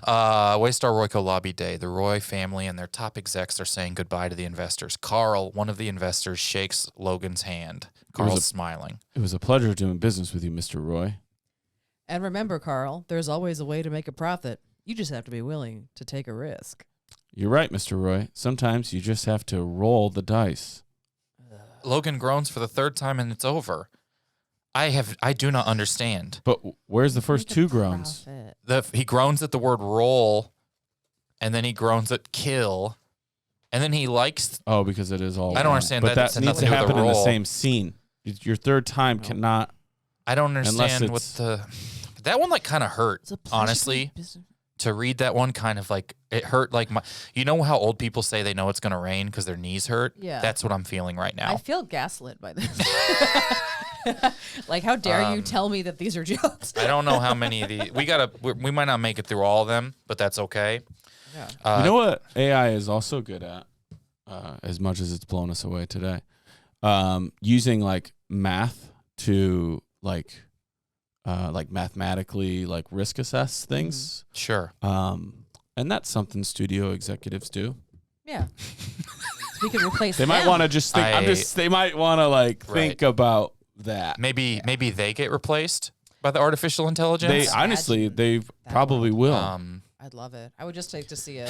Waystar Royco lobby day. The Roy family and their top execs are saying goodbye to the investors. Carl, one of the investors, shakes Logan's hand. Carl's smiling. It was a pleasure doing business with you, Mr. Roy. And remember, Carl, there's always a way to make a profit. You just have to be willing to take a risk. You're right, Mr. Roy. Sometimes you just have to roll the dice. Logan groans for the third time and it's over. I do not understand. But where's the first two groans? He groans at the word roll, and then he groans at kill, and then he likes. Oh, because it is all. I don't understand. But that has needs nothing to do with happen the in the roll. same scene. Your third time cannot. I don't understand what it's- that one like kind of hurt. Honestly, to read that one kind of like it hurt. Like you know how old people say they know it's gonna rain because their knees hurt. Yeah. That's what I'm feeling right now. I feel gaslit by this. Like, how dare you tell me that these are jokes? I don't know how many of these we might not make it through all of them, but that's okay. Yeah. You know what AI is also good at, as much as it's blown us away today, using like math to like mathematically like risk assess things. Sure. And that's something studio executives do. Yeah. We could replace They might them. want to just think. They might want to like think about that. Maybe they get replaced by the artificial intelligence. They honestly, they probably will. I'd love it. I would just like to see an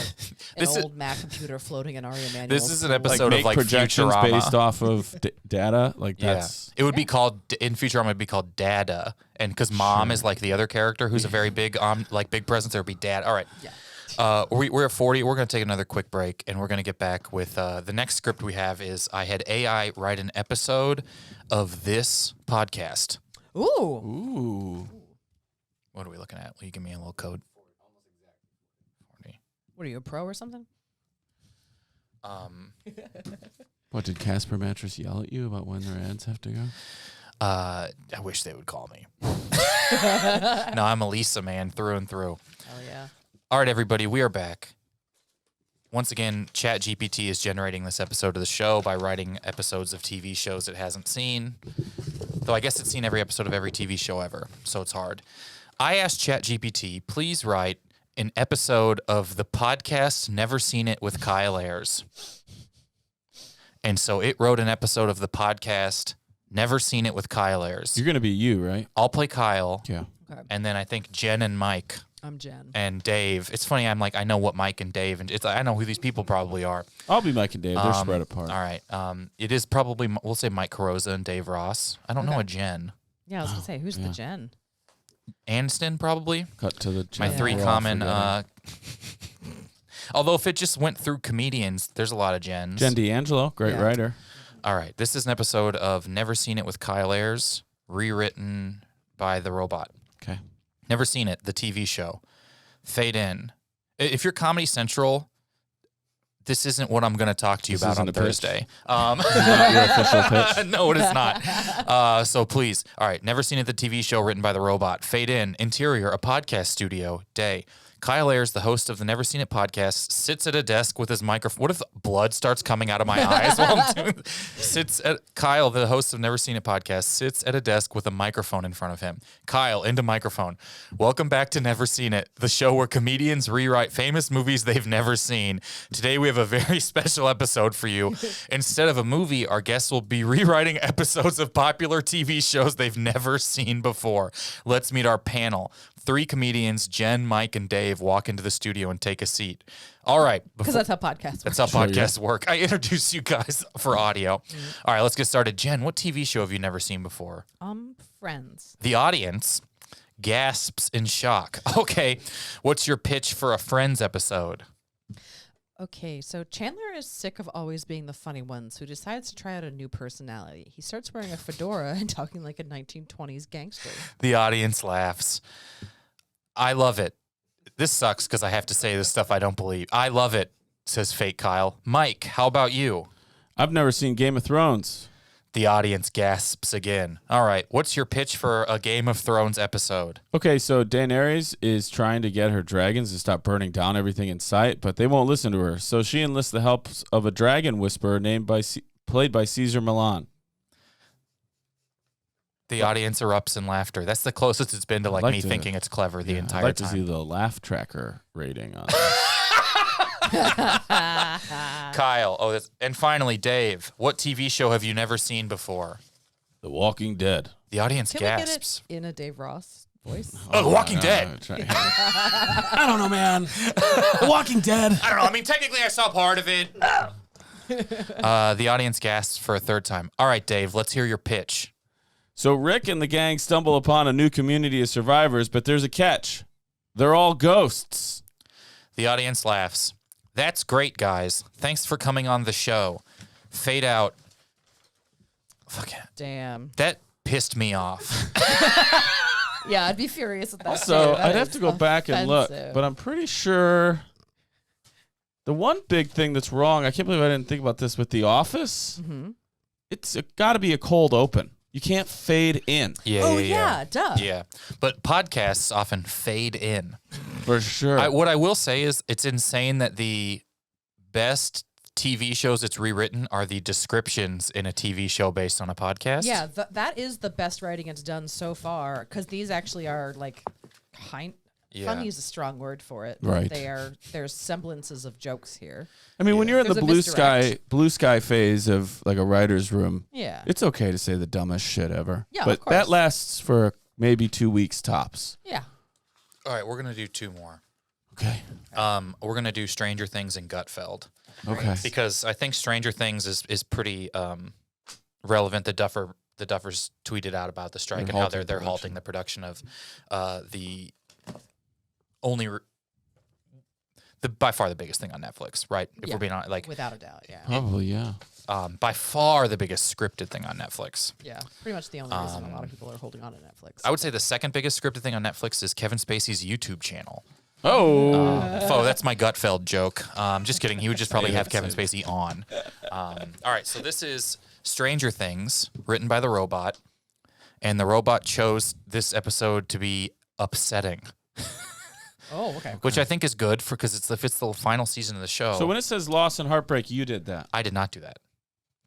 This is- old Mac computer floating in Aria manuals. This is an like episode make of like projections Futurama. based off of data. Like that's It would be called in Futurama. It'd be called Dada, and because Mom is like the other character who's a very big big presence, there would be Dad. All right. Yeah. We're at 40. We're going to take another quick break, and we're going to get back with the next script we have is I had AI write an episode of this podcast. Ooh. What are we looking at? Will you give me a little code? 40. What are you, a pro or something? what did Casper Mattress yell at you about when their ads have to go? I wish they would call me. No, I'm a Lisa man through and through. Oh, yeah. All right, everybody, we are back. Once again, ChatGPT is generating this episode of the show by writing episodes of TV shows it hasn't seen. Though I guess it's seen every episode of every TV show ever, so it's hard. I asked ChatGPT, please write an episode of the podcast Never Seen It with Kyle Ayers. And so it wrote an episode of the podcast Never Seen It with Kyle Ayers. You're gonna be you, right? I'll play Kyle. Yeah. Okay. And then I think Jen and Mike I'm Jen. and Dave. It's funny. I'm like, I know what Mike and Dave, and I know who these people probably are. I'll be Mike and Dave. They're spread apart. All right. It is probably, we'll say Mike Carosa and Dave Ross. I don't know a Jen. Yeah, I was going to say, who's the Jen? Aniston, probably. Cut to the My chat. three We're all common. forgetting. Although if it just went through comedians, there's a lot of Jens. Jen D'Angelo, great Yeah. writer. All right. This is an episode of Never Seen It with Kyle Ayers, rewritten by the robot. Okay. Never Seen It, the TV show. Fade in. If you're Comedy Central, this isn't what I'm going to talk to you This about isn't on a pitch. Thursday. Not your official pitch. No, it is not. So please. All right. Never Seen It, the TV show written by the robot. Fade in. Interior, a podcast studio. Day. Kyle Ayers, the host of the Never Seen It podcast, sits at a desk with his microphone. What if blood starts coming out of my eyes while I'm doing Kyle, the host of Never Seen It podcast, sits at a desk with a microphone in front of him. Kyle, into microphone. Welcome back to Never Seen It, the show where comedians rewrite famous movies they've never seen. Today we have a very special episode for you. Instead of a movie, our guests will be rewriting episodes of popular TV shows they've never seen before. Let's meet our panel. 3 comedians, Jen, Mike, and Dave, walk into the studio and take a seat. All right. Because that's how podcasts work. That's how podcasts work. I introduce you guys for audio. All right, let's get started. Jen, what TV show have you never seen before? Friends. The audience gasps in shock. Okay, what's your pitch for a Friends episode? Okay, so Chandler is sick of always being the funny one, so he decides to try out a new personality. He starts wearing a fedora and talking like a 1920s gangster. The audience laughs. I love it. This sucks because I have to say this stuff I don't believe. I love it, says fake Kyle. Mike, how about you? I've never seen Game of Thrones. The audience gasps again. All right, what's your pitch for a Game of Thrones episode? Okay, so Daenerys is trying to get her dragons to stop burning down everything in sight, but they won't listen to her. So she enlists the help of a dragon whisperer played by Caesar Milan. The audience erupts in laughter. That's the closest it's been to I'd like me to- thinking it's clever the entire I'd like time. to see the laugh tracker rating on Kyle. And finally, Dave. What TV show have you never seen before? The Walking Dead. The audience Can we get gasps. it in a Dave Ross voice? Oh, The Walking Dead. I don't know, man. The Walking Dead. I don't know. I mean, technically, I saw part of it. The audience gasps for a third time. All right, Dave, let's hear your pitch. So Rick and the gang stumble upon a new community of survivors, but there's a catch. They're all ghosts. The audience laughs. That's great, guys. Thanks for coming on the show. Fade out. Fuck it. Damn. That pissed me off. Yeah, I'd be furious at that. Also, too. That I'd have is to go back and look, offensive. but I'm pretty sure the one big thing that's wrong, I can't believe I didn't think about this with The Office. Mhm. It's got to be a cold open. You can't fade in. Yeah, duh. Yeah. But podcasts often fade in. For sure. What I will say is it's insane that the best TV shows it's rewritten are the descriptions in a TV show based on a podcast. Yeah, that is the best writing it's done so far, because these actually are like funny is a strong word for it. Right. There's semblances of jokes here. I mean, when you're in the There's a blue sky phase of like a writer's room, Yeah. it's okay to say the dumbest shit ever. Yeah, but of course. that lasts for maybe 2 weeks tops. Yeah. All right, we're going to do 2 more. Okay. We're going to do Stranger Things and Gutfeld. Okay. Because I think Stranger Things is pretty relevant. The Duffers tweeted out about the strike and how they're halting the production of the only by far the biggest thing on Netflix, right? If we're being honest, like Without a doubt, yeah. Probably, yeah. by far the biggest scripted thing on Netflix. Yeah. Pretty much the only reason a lot of people are holding on to Netflix. I would say the second biggest scripted thing on Netflix is Kevin Spacey's YouTube channel. Oh. That's my Gutfeld joke. Just kidding. He would just probably have Kevin Spacey on. All right, so this is Stranger Things, written by the robot, and the robot chose this episode to be upsetting, Oh, okay. which I think is good because it's the final season of the show. So when it says loss and heartbreak, you did that. I did not do that.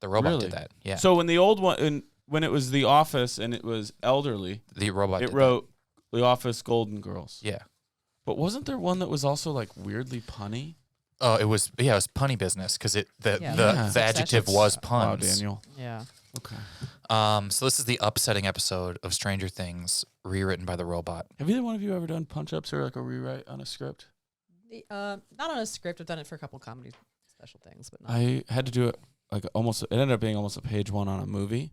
The robot Really? did that. Yeah. So when the old one, when it was The Office and it was elderly, the robot it did wrote The Office Golden Girls. that. Yeah. But wasn't there one that was also like weirdly punny? Oh, it was punny business because the Yeah. adjective was Wow, puns. Daniel. Yeah. Okay. So this is the upsetting episode of Stranger Things, rewritten by the robot. Have either one of you ever done punch-ups or like a rewrite on a script? Not on a script. I've done it for a couple comedy special things, but not. I had to do it like almost. It ended up being almost a page 1 on a movie.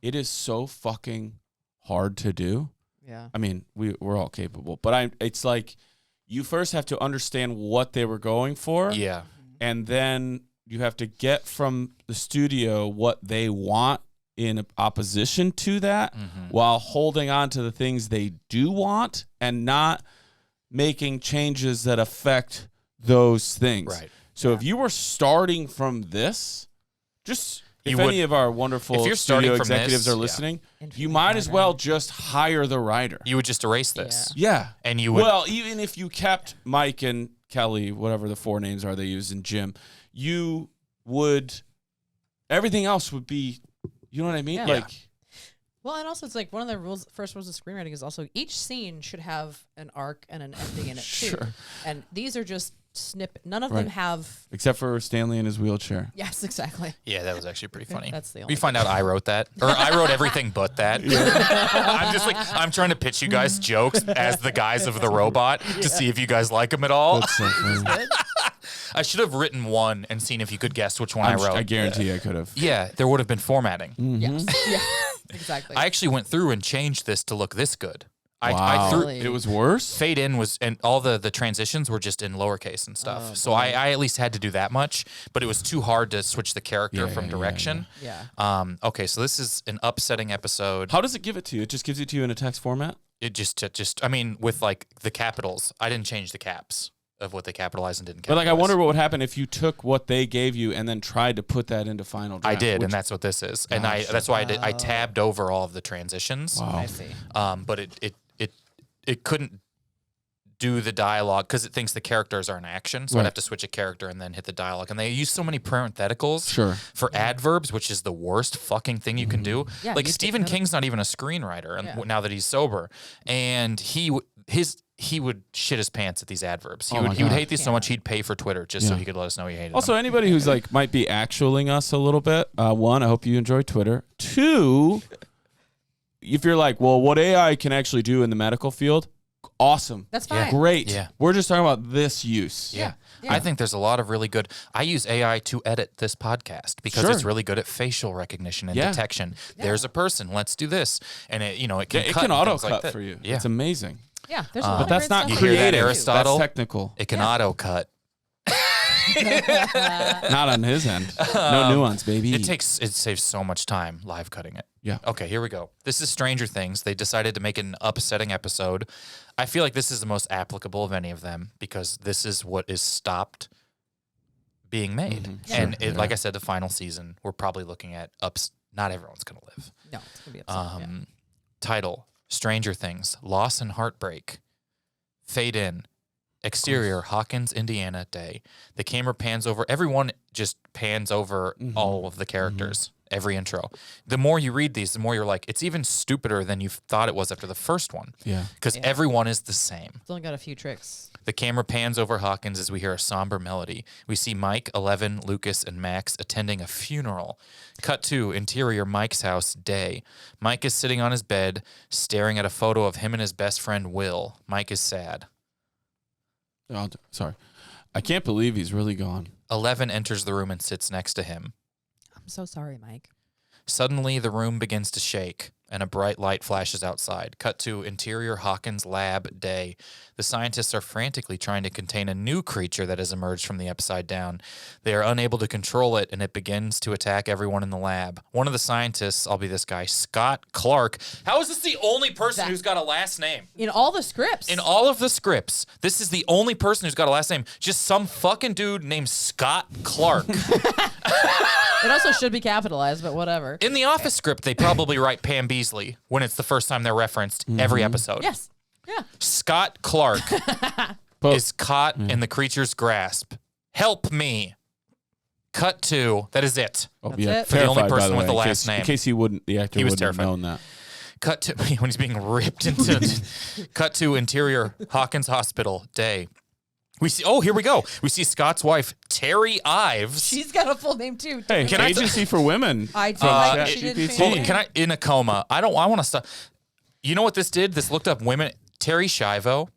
It is so fucking hard to do. Yeah. I mean, we're all capable, but it's like you first have to understand what they were going for. Yeah. And then you have to get from the studio what they want in opposition to that while holding on to the things they do want and not making changes that affect those things. Right. So if you were starting from this, just if You any would- of our wonderful if you're starting studio from executives this, are yeah. listening, you Infinitely might as harder. well just hire the writer. You would just erase this. Yeah. And you would. Well, even if you kept Mike and Kelly, whatever the 4 names are they use, and Jim, you would, everything else would be, you know what I mean? Yeah. Like, Well, and also it's like one of the first rules of screenwriting is also each scene should have an arc and an ending in it too. Sure. And these are just none of Right. them have. except for Stanley in his wheelchair. Yes, exactly. Yeah, that was actually pretty funny. That's the We only find out I wrote that, or I wrote everything but that. I'm just like I'm trying to pitch you guys jokes as the guys of the robot to see if you guys like them at all. That's so funny. I should have written one and seen if you could guess which one I wrote. I guarantee I could have. Yeah, there would have been formatting. Yes. Yeah. Exactly. I actually went through and changed this to look this good. I Wow. threw Really? It was worse? fade in was and all the transitions were just in lowercase and stuff. So I at least had to do that much, but it was too hard to switch the character from direction. yeah. Okay, so this is an upsetting episode. How does it give it to you? It just gives it to you in a text format? It just I mean with like the capitals. I didn't change the caps of what they capitalized and didn't But capitalize. like, I wonder what would happen if you took what they gave you and then tried to put that into Final Draft. I did, which- and that's what this is. And that's why I tabbed over all of the transitions. Wow. I see. But it couldn't do the dialogue because it thinks the characters are in action. So I'd Right. have to switch a character and then hit the dialogue. And they use so many parentheticals Sure. for adverbs, which is the worst fucking thing you can do. Yeah, like you Stephen take King's not even a screenwriter, and Yeah. now that he's sober, and he would shit his pants at these adverbs. He Oh my would God. hate these so much he'd pay for Twitter just so Yeah. he could let us know he hated Also, them. anybody who's like might be actualing us a little bit. 1, I hope you enjoy Twitter. 2, if you're like, well, what AI can actually do in the medical field, awesome. That's fine. Great. Yeah. We're just talking about this use. Yeah. Yeah. I think there's a lot of really good. I use AI to edit this podcast because Sure. it's really good at facial recognition and Yeah. detection. There's a person. Let's do this, and it it can It cut can and auto things like cut that. for you. Yeah. It's amazing. Yeah, there's a lot But of that's great not stuff. You hear that, creative. Aristotle? That's technical. It can auto cut. Not on his end. No nuance, baby. It saves so much time live cutting it. Yeah. Okay, here we go. This is Stranger Things. They decided to make an upsetting episode. I feel like this is the most applicable of any of them because this is what is stopped being made. Mhm. And Sure. like I said, the final season, we're probably looking at not everyone's going to live. No, it's gonna be upset. Title, Stranger Things, Loss and Heartbreak. Fade in. Exterior, Hawkins, Indiana, day. The camera pans over. Everyone just pans over all of the characters. Every intro. The more you read these, the more you're like, it's even stupider than you thought it was after the first one. Yeah. Because everyone is the same. It's only got a few tricks. The camera pans over Hawkins as we hear a somber melody. We see Mike, 11, Lucas, and Max attending a funeral. Cut to interior Mike's house, day. Mike is sitting on his bed, staring at a photo of him and his best friend, Will. Mike is sad. Oh, sorry. I can't believe he's really gone. 11 enters the room and sits next to him. I'm so sorry, Mike. Suddenly, the room begins to shake, and a bright light flashes outside. Cut to interior Hawkins lab, day. The scientists are frantically trying to contain a new creature that has emerged from the Upside Down. They are unable to control it, and it begins to attack everyone in the lab. One of the scientists, I'll be this guy, Scott Clark. How is this the only person who's got a last name? In all the scripts. In all of the scripts, this is the only person who's got a last name. Just some fucking dude named Scott Clark. It also should be capitalized, but whatever. In the Office script, they probably write Pam Beasley when it's the first time they're referenced every episode. Yes. Yeah. Scott Clark is caught in the creature's grasp. Help me. Cut to. That is it. Oh, That's yeah. it. For the only Terrified, by person the with way, the in last case- name. In case the actor He was wouldn't have terrified. known that. Cut to when he's being ripped into. Cut to interior Hawkins Hospital, day. We see. Oh, here we go. We see Scott's wife, Terry Ives. She's got a full name too. Hey, Can I agency for women. I do like that she GPT. didn't Hold change on, it. can I in a coma? I want to stop. You know what this did? This looked up women. Terry Schiavo,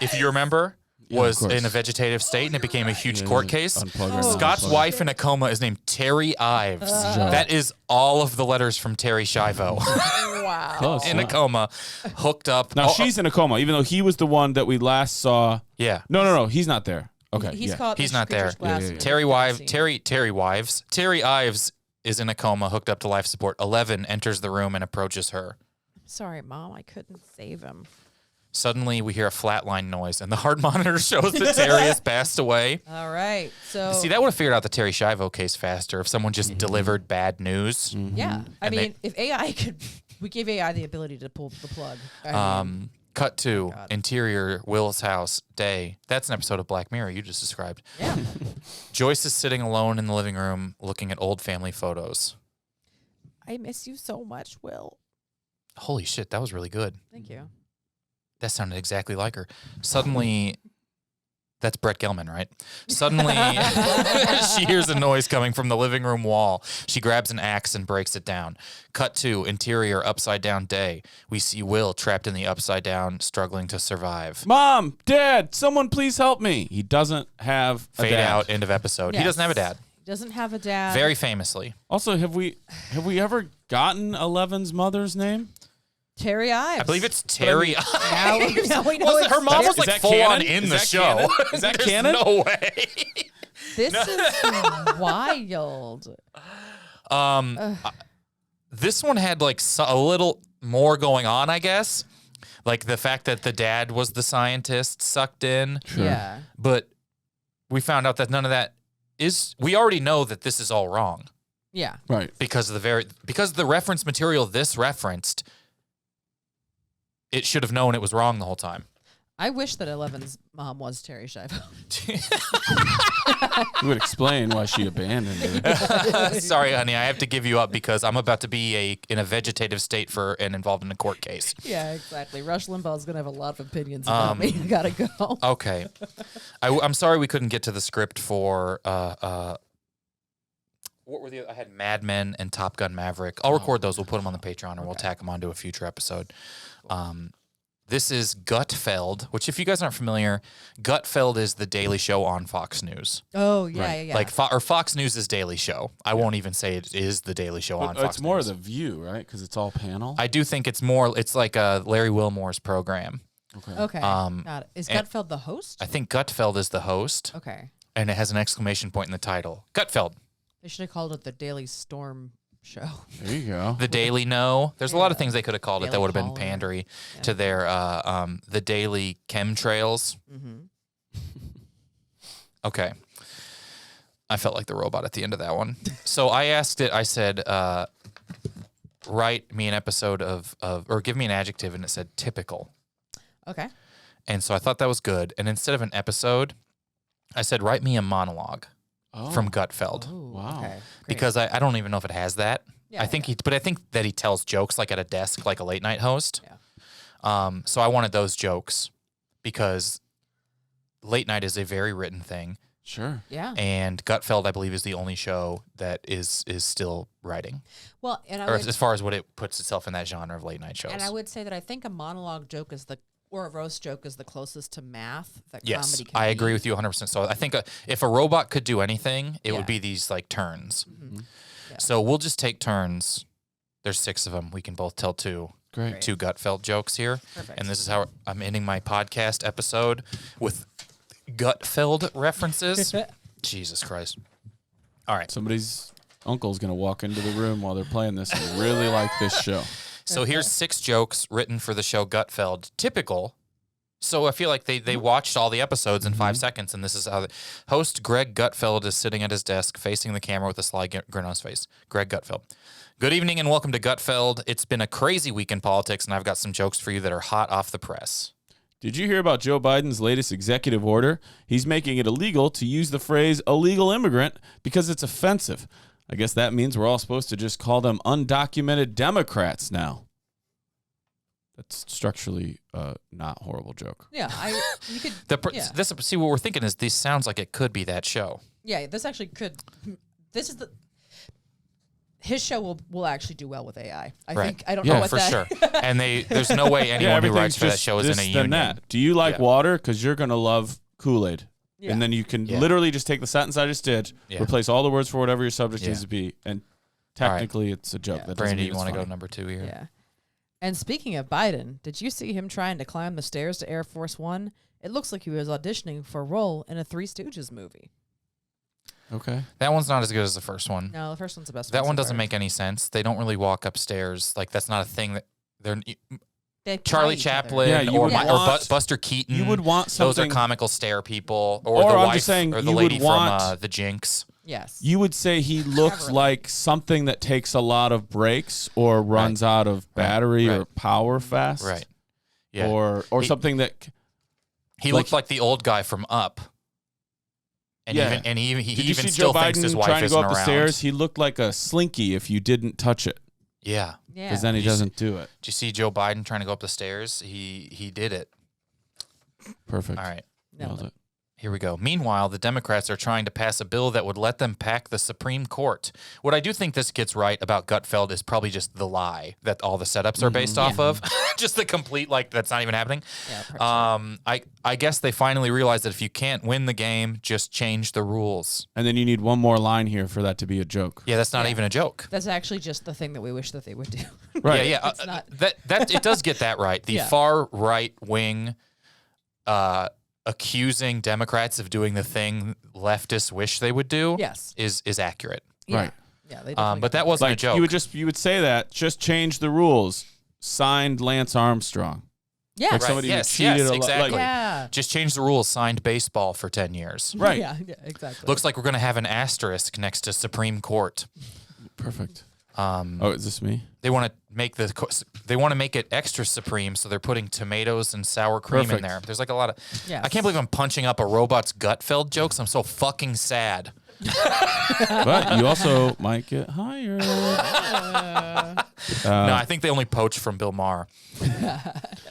if you remember, was course. in a vegetative state, and it became a huge Yeah, court case. unplug her, Scott's unplug her. wife in a coma is named Terry Ives. That is all of the letters from Terry Schiavo Wow. Close. in a coma, hooked up. Now Oh, she's in a coma, even though he was the one that we last saw. yeah. No, he's not there. Okay, He's yeah. caught. He's the not there. creature's glass Yeah, and yeah. Terry Wives. Terry Ives is in a coma, hooked up to life support. 11 enters the room and approaches her. Sorry, Mom. I couldn't save him. Suddenly, we hear a flatline noise, and the heart monitor shows that Terry has passed away. All right. So See, that would have figured out the Terry Schiavo case faster if someone just delivered bad news. yeah. I And mean, if AI could, we gave AI the ability to pull the plug. I mean, Cut to God. interior Will's house, day. That's an episode of Black Mirror you just described. yeah. Joyce is sitting alone in the living room looking at old family photos. I miss you so much, Will. Holy shit, that was really good. Thank you. That sounded exactly like her. Suddenly, that's Brett Gelman, right? Suddenly, she hears a noise coming from the living room wall. She grabs an axe and breaks it down. Cut to interior upside down day. We see Will trapped in the upside down, struggling to survive. Mom, Dad, someone please help me. He doesn't have a Fade dad. out, end of episode. He Yes. doesn't have a dad. Doesn't have a dad. Very famously. Also, have we ever gotten Eleven's mother's name? Terry Ives. I believe it's Terry. Now we know Wasn't it's her mom was Is like that full canon? on in Is the that show. canon? Is that There's canon? No way. This is wild. This one had like a little more going on, I guess. Like the fact that the dad was the scientist sucked in, Sure. Yeah. but we found out that none of that is. We already know that this is all wrong Yeah. Right. because of the reference material this referenced. It should have known it was wrong the whole time. I wish that Eleven's mom was Terry Schiavo. It would explain why she abandoned her. Sorry, honey, I have to give you up because I'm about to be in a vegetative state and involved in a court case. Yeah, exactly. Rush Limbaugh's gonna have a lot of opinions about me. I gotta go. Okay, I'm sorry we couldn't get to the script for what were I had Mad Men and Top Gun Maverick. I'll record those. We'll put them on the Patreon, or we'll tack them onto a future episode. This is Gutfeld, which if you guys aren't familiar, Gutfeld is the Daily Show on Fox News. Oh, yeah. Like Fox News' Daily Show. I won't even say it is the Daily Show on Fox News. It's more of The View, right? Because it's all panel. I do think it's like Larry Wilmore's program. Okay. Got it. Is Gutfeld the host? I think Gutfeld is the host. Okay. And it has an exclamation point in the title. Gutfeld. They should have called it the Daily Storm Show. There you go. The Daily No. There's a lot of things they could have called it that Daily would have been Caller. pandery to their the Daily Chemtrails. Okay. I felt like the robot at the end of that one. So I asked it, I said, write me an episode or give me an adjective, and it said typical. Okay. And so I thought that was good. And instead of an episode, I said, write me a monologue from Gutfeld. Oh, Wow. Okay. Great. Because I don't even know if it has that. Yeah, I think I think that he tells jokes like at a desk, like a late night host. Yeah. So I wanted those jokes because late night is a very written thing. Sure. Yeah. And Gutfeld, I believe, is the only show that is still writing, Well, and or as far as what it puts itself in that genre of late night shows. I would say that I think a monologue joke or a roast joke is the closest to math that Yes, comedy can I agree be. with you 100%. So I think if a robot could do anything, it Yeah. would be these like turns. Yeah. So we'll just take turns. There's 6 of them. We can both tell two Great. Gutfeld jokes here. Perfect. And this is how I'm ending my podcast episode with Gutfeld references. Jesus Christ. All right. Somebody's uncle's going to walk into the room while they're playing this and really like this show. So here's 6 jokes written for the show Gutfeld. Typical. So I feel like they watched all the episodes in 5 seconds, and this is how the host Greg Gutfeld is sitting at his desk facing the camera with a sly grin on his face. Greg Gutfeld. Good evening and welcome to Gutfeld. It's been a crazy week in politics, and I've got some jokes for you that are hot off the press. Did you hear about Joe Biden's latest executive order? He's making it illegal to use the phrase illegal immigrant because it's offensive. I guess that means we're all supposed to just call them undocumented Democrats now. That's structurally not a horrible joke. Yeah, you could. This see what we're thinking is this sounds like it could be that show. Yeah, this actually could. This is his show will actually do well with AI. I think I don't know what for that. sure. And there's no way anyone who writes for that show is in a union. That. Do you like water? Because you're gonna love Kool-Aid. Yeah. And then you can literally just take the sentence I just did, replace all the words for whatever your subject needs to be, and technically it's a joke. That Brandie, you want to go number 2 here? Yeah. And speaking of Biden, did you see him trying to climb the stairs to Air Force One? It looks like he was auditioning for a role in a Three Stooges movie. Okay. That one's not as good as the first one. No, the first one's the best. That one so doesn't far. make any sense. They don't really walk upstairs. Like that's not a thing that they're. They Charlie play each other. Chaplin Yeah, you or, would or want- Buster Keaton. You would want Those something. are comical stare people, or the I'm wife, just saying, or the you lady would want- from The Jinx. Yes. You would say he looks Beverly. like something that takes a lot of breaks or runs out of battery or power fast. Right. Yeah. Or He- something that. He like- looked like the old guy from Up. And Yeah. he Did you even see still Joe thinks Biden his wife trying to isn't go up around. the stairs? He looked like a slinky if you didn't touch it, Yeah. Yeah. because then he doesn't do it. Did you see Joe Biden trying to go up the stairs? He did it. Perfect. All right. Nailed it. Here we go. Meanwhile, the Democrats are trying to pass a bill that would let them pack the Supreme Court. What I do think this gets right about Gutfeld is probably just the lie that all the setups are based off of. Just the complete, like, that's not even happening. Yeah, I guess they finally realized that if you can't win the game, just change the rules. And then you need one more line here for that to be a joke. Yeah, that's not even a joke. That's actually just the thing that we wish that they would do. Right. Yeah, It's not- that it does get that right. The Yeah. far right wing accusing Democrats of doing the thing leftists wish they would do Yes. is accurate. Yeah. Right. Yeah. They definitely But that got wasn't a Like joke. you would say that, just change the rules. Signed Lance Armstrong. Yeah. Like Right. somebody who Yes, cheated yes, a lot. exactly. Like, Yeah. Just change the rules. Signed baseball for 10 years. right. Yeah. Yeah. Exactly. Looks like we're going to have an asterisk next to Supreme Court. Perfect. Oh, is this me? They want to make it extra supreme, so they're putting tomatoes and sour cream in Perfect. there. There's like a lot of. Yes. I can't believe I'm punching up a robot's Gutfeld jokes. I'm so fucking sad. But you also might get hired. No, I think they only poach from Bill Maher.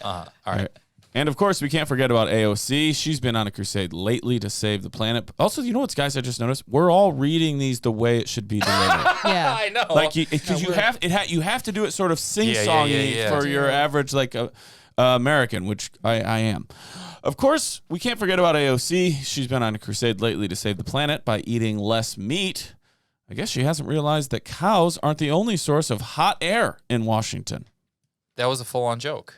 All right. And of course, we can't forget about AOC. She's been on a crusade lately to save the planet. Also, you know what, guys? I just noticed we're all reading these the way it should be delivered. Yeah. I know. Like because you have to do it sort of sing-songy Yeah. for your average like a American, which I am. Of course, we can't forget about AOC. She's been on a crusade lately to save the planet by eating less meat. I guess she hasn't realized that cows aren't the only source of hot air in Washington. That was a full-on joke.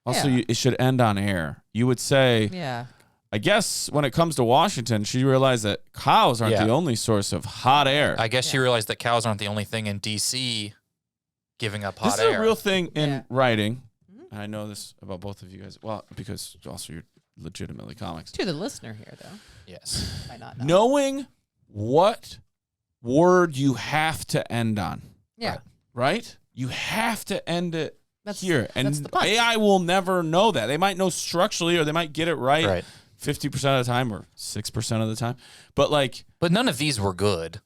Also, Yeah. it should end on air. You would say, Yeah. I guess when it comes to Washington, she realized that cows aren't the only source of hot air. I guess she realized that cows aren't the only thing in D.C. giving up hot This air. is a real thing in Yeah. writing. And I know this about both of you guys. Well, because also you're legitimately comics. To the listener here, though, Yes. might not know. Knowing what word you have to end on, Yeah. right? You have to end it here. And that's the punch. AI will never know that. They might know structurally or they might get it right 50% of the time or 6% of the time. But like, But none of these were good.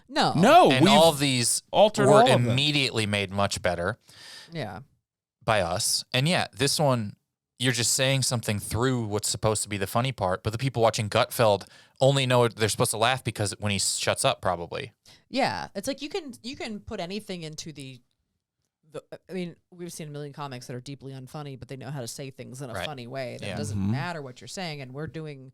No. And all of these altered were all of them. immediately made much better Yeah. by us. And yeah, this one, you're just saying something through what's supposed to be the funny part, but the people watching Gutfeld only know they're supposed to laugh because when he shuts up, probably. Yeah. It's like you can put anything into the I mean, we've seen a million comics that are deeply unfunny, but they know how to say things in a funny way. That doesn't matter what you're saying, and we're giving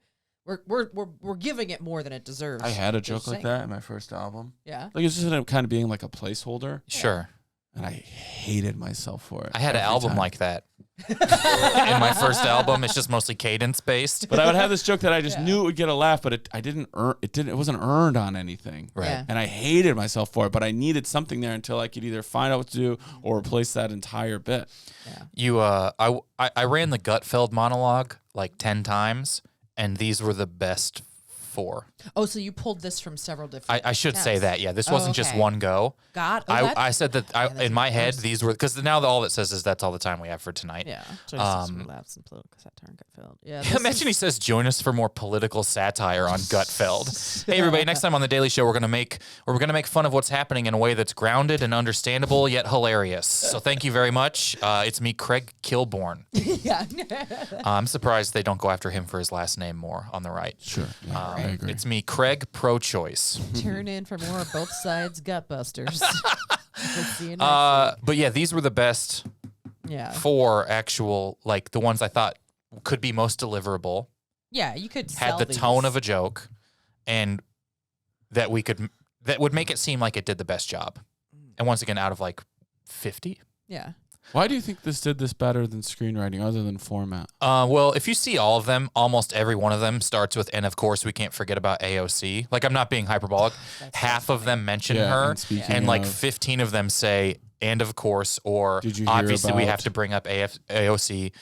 it more than it deserves. I had a joke like that in my first album. Yeah. Like, it's just ended up kind of being like a placeholder. Sure. And I hated myself for it. I had an every album time. like that. In my first album, it's just mostly cadence based. But I would have this joke that I just knew it would get a laugh, but it wasn't earned on anything. Right. Yeah. And I hated myself for it, but I needed something there until I could either find out what to do or replace that entire bit. Yeah. I ran the Gutfeld monologue like 10 times, and these were the best 4. Oh, so you pulled this from several different. I should say attempts. that. Yeah, this wasn't just okay. one go. I said that that's in my head worse. these were because now all it says is that's all the time we have for tonight. Yeah. Relapse and political satire and Gutfeld. Yeah. Imagine he says, "Join us for more political satire on Gutfeld." Hey, everybody! Next time on the Daily Show, we're gonna make fun of what's happening in a way that's grounded and understandable yet hilarious. So thank you very much. It's me, Craig Kilborn. Yeah. I'm surprised they don't go after him for his last name more on the right. Sure. Yeah, I agree. It's me, Craig Pro-Choice. Turn in for more both sides gutbusters. We'll see you next week. But yeah, these were the best Yeah. 4 actual, like the ones I thought could be most deliverable. Yeah, you could Had sell the tone these. of a joke, and that would make it seem like it did the best job. And once again, out of like 50. Yeah. Why do you think this did this better than screenwriting other than format? Well, if you see all of them, almost every one of them starts with, and of course, we can't forget about AOC. Like, I'm not being hyperbolic. Half of them mention her, and speaking and like of- 15 of them say, and of course, or Did you hear obviously we about- have to bring up AOC.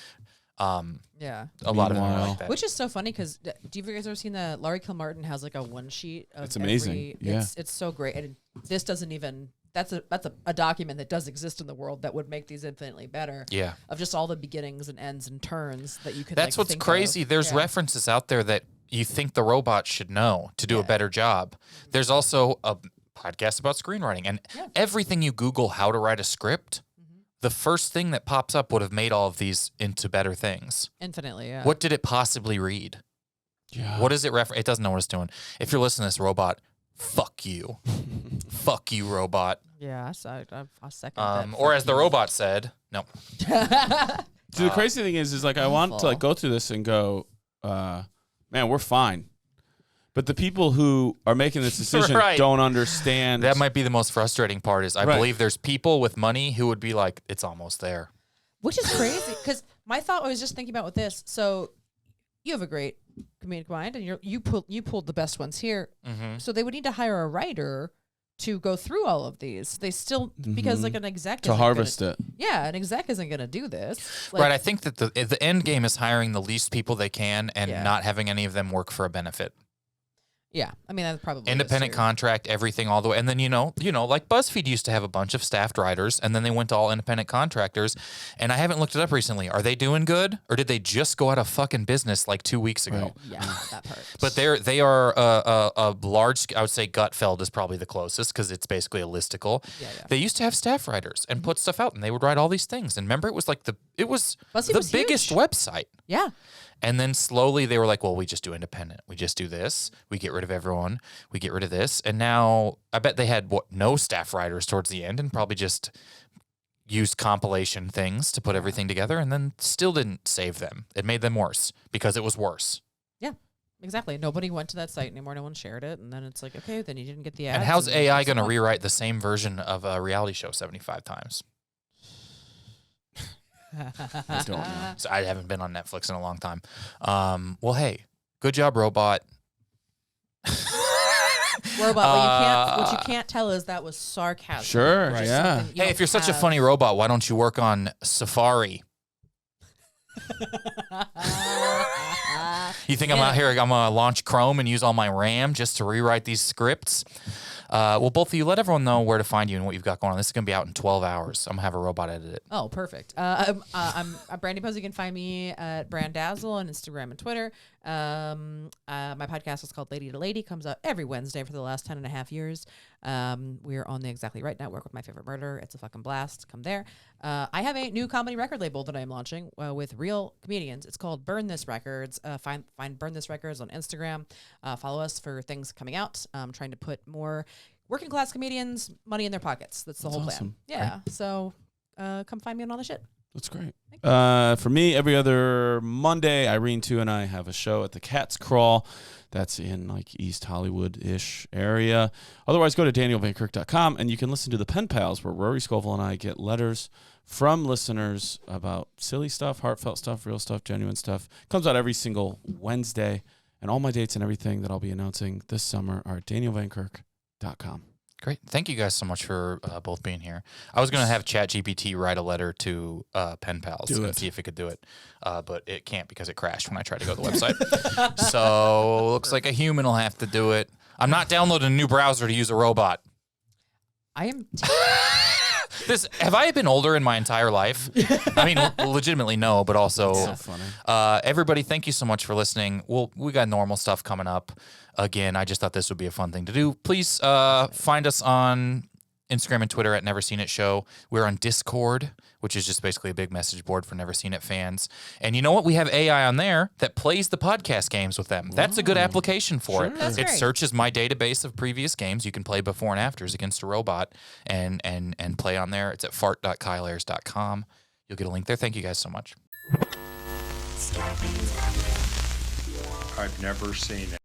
Yeah. A lot of them are Meanwhile- like that. Which is so funny because do you guys ever seen that Laurie Kilmartin has like a one sheet of It's amazing. every- Yeah. It's so great. And this doesn't even that's a document that does exist in the world that would make these infinitely better. Yeah. Of just all the beginnings and ends and turns that you could That's like, what's think crazy. of. There's Yeah. references out there that you think the robot should know to do a better job. There's also a podcast about screenwriting, and everything you Google how to write a script, the first thing that pops up would have made all of these into better things. Infinitely, yeah. What did it possibly read? Yeah. What is it refer? It doesn't know what it's doing. If you're listening to this, robot, fuck you. Fuck you, robot. Yeah, I second that. Or as the robot said, no. See, the crazy thing is like I want to like go through this and go, man, we're fine. But the people who are making this decision Right. don't understand. That might be the most frustrating part is I Right. believe there's people with money who would be like, it's almost there. Which is crazy because my thought I was just thinking about with this. So you have a great comedic mind, and you pulled the best ones here. Mm-hmm. So they would need to hire a writer to go through all of these. They still because like an exec to isn't harvest gonna, it. Yeah, an exec isn't going to do this. Like, Right. I think that the end game is hiring the least people they can and Yeah. not having any of them work for a benefit. Yeah, I mean that probably Independent is contract, everything all the way. And then, you know, like BuzzFeed used to have a bunch of staffed writers and then they went to all independent contractors. And I haven't looked it up recently. Are they doing good or did they just go out of fucking business like 2 weeks ago? Right. Yeah, that part. But they are a large, I would say Gutfeld is probably the closest because it's basically a listicle. Yeah. They used to have staff writers and put stuff out and they would write all these things. And remember, it was like BuzzFeed the was biggest huge. website. Yeah. And then slowly they were like, well, we just do independent. We just do this. We get rid of everyone. We get rid of this. And now I bet they had no staff writers towards the end and probably just used compilation things to put everything together, and then still didn't save them. It made them worse because it was worse. Yeah, exactly. Nobody went to that site anymore. No one shared it, and then it's like, okay, then you didn't get the ads. And how's AI going to rewrite the same version of a reality show 75 times? I don't know. So I haven't been on Netflix in a long time. Well, hey, good job, robot. Robot, what you can't tell is that was sarcasm. Sure, Just yeah. something you Hey, if you're such a funny robot, why don't you work on Safari? You think I'm out here, I'm going to launch Chrome and use all my RAM just to rewrite these scripts? Well, both of you, let everyone know where to find you and what you've got going on. This is going to be out in 12 hours. I'm going to have a robot edit it. Oh, perfect. I'm Brandie Posey. You can find me at Brandazzle on Instagram and Twitter. My podcast is called Lady to Lady. Comes out every Wednesday for the last 10 and a half years. We're on the Exactly Right Network with My Favorite Murder. It's a fucking blast. Come there. I have a new comedy record label that I'm launching with real comedians. It's called Burn This Records. Find Burn This Records on Instagram. Follow us for things coming out. I'm trying to put more working class comedians money in their pockets. That's the whole awesome. plan. Yeah. Right. So come find me on all the shit. That's great. For me, every other Monday, Irene, too, and I have a show at the Cat's Crawl. That's in like East Hollywood-ish area. Otherwise, go to danielvankirk.com, and you can listen to the Pen Pals, where Rory Scovel and I get letters from listeners about silly stuff, heartfelt stuff, real stuff, genuine stuff. Comes out every single Wednesday, and all my dates and everything that I'll be announcing this summer are at danielvankirk.com. Great. Thank you guys so much for both being here. I was going to have GPT write a letter to Pen Pals and see if it could do it, but it can't because it crashed when I tried to go to the website. So looks like a human will have to do it. I'm not downloading a new browser to use a robot. I am. Have I been older in my entire life? I mean, legitimately no, but also So funny. everybody, thank you so much for listening. We got normal stuff coming up. Again, I just thought this would be a fun thing to do. Please find us on Instagram and Twitter at Never Seen It Show. We're on Discord, which is just basically a big message board for Never Seen It fans. And you know what? We have AI on there that plays the podcast games with them. That's a good application for it. That's It great. searches my database of previous games. You can play before and afters against a robot and play on there. It's at fart.kyleayers.com. You'll get a link there. Thank you guys so much. I've never seen it.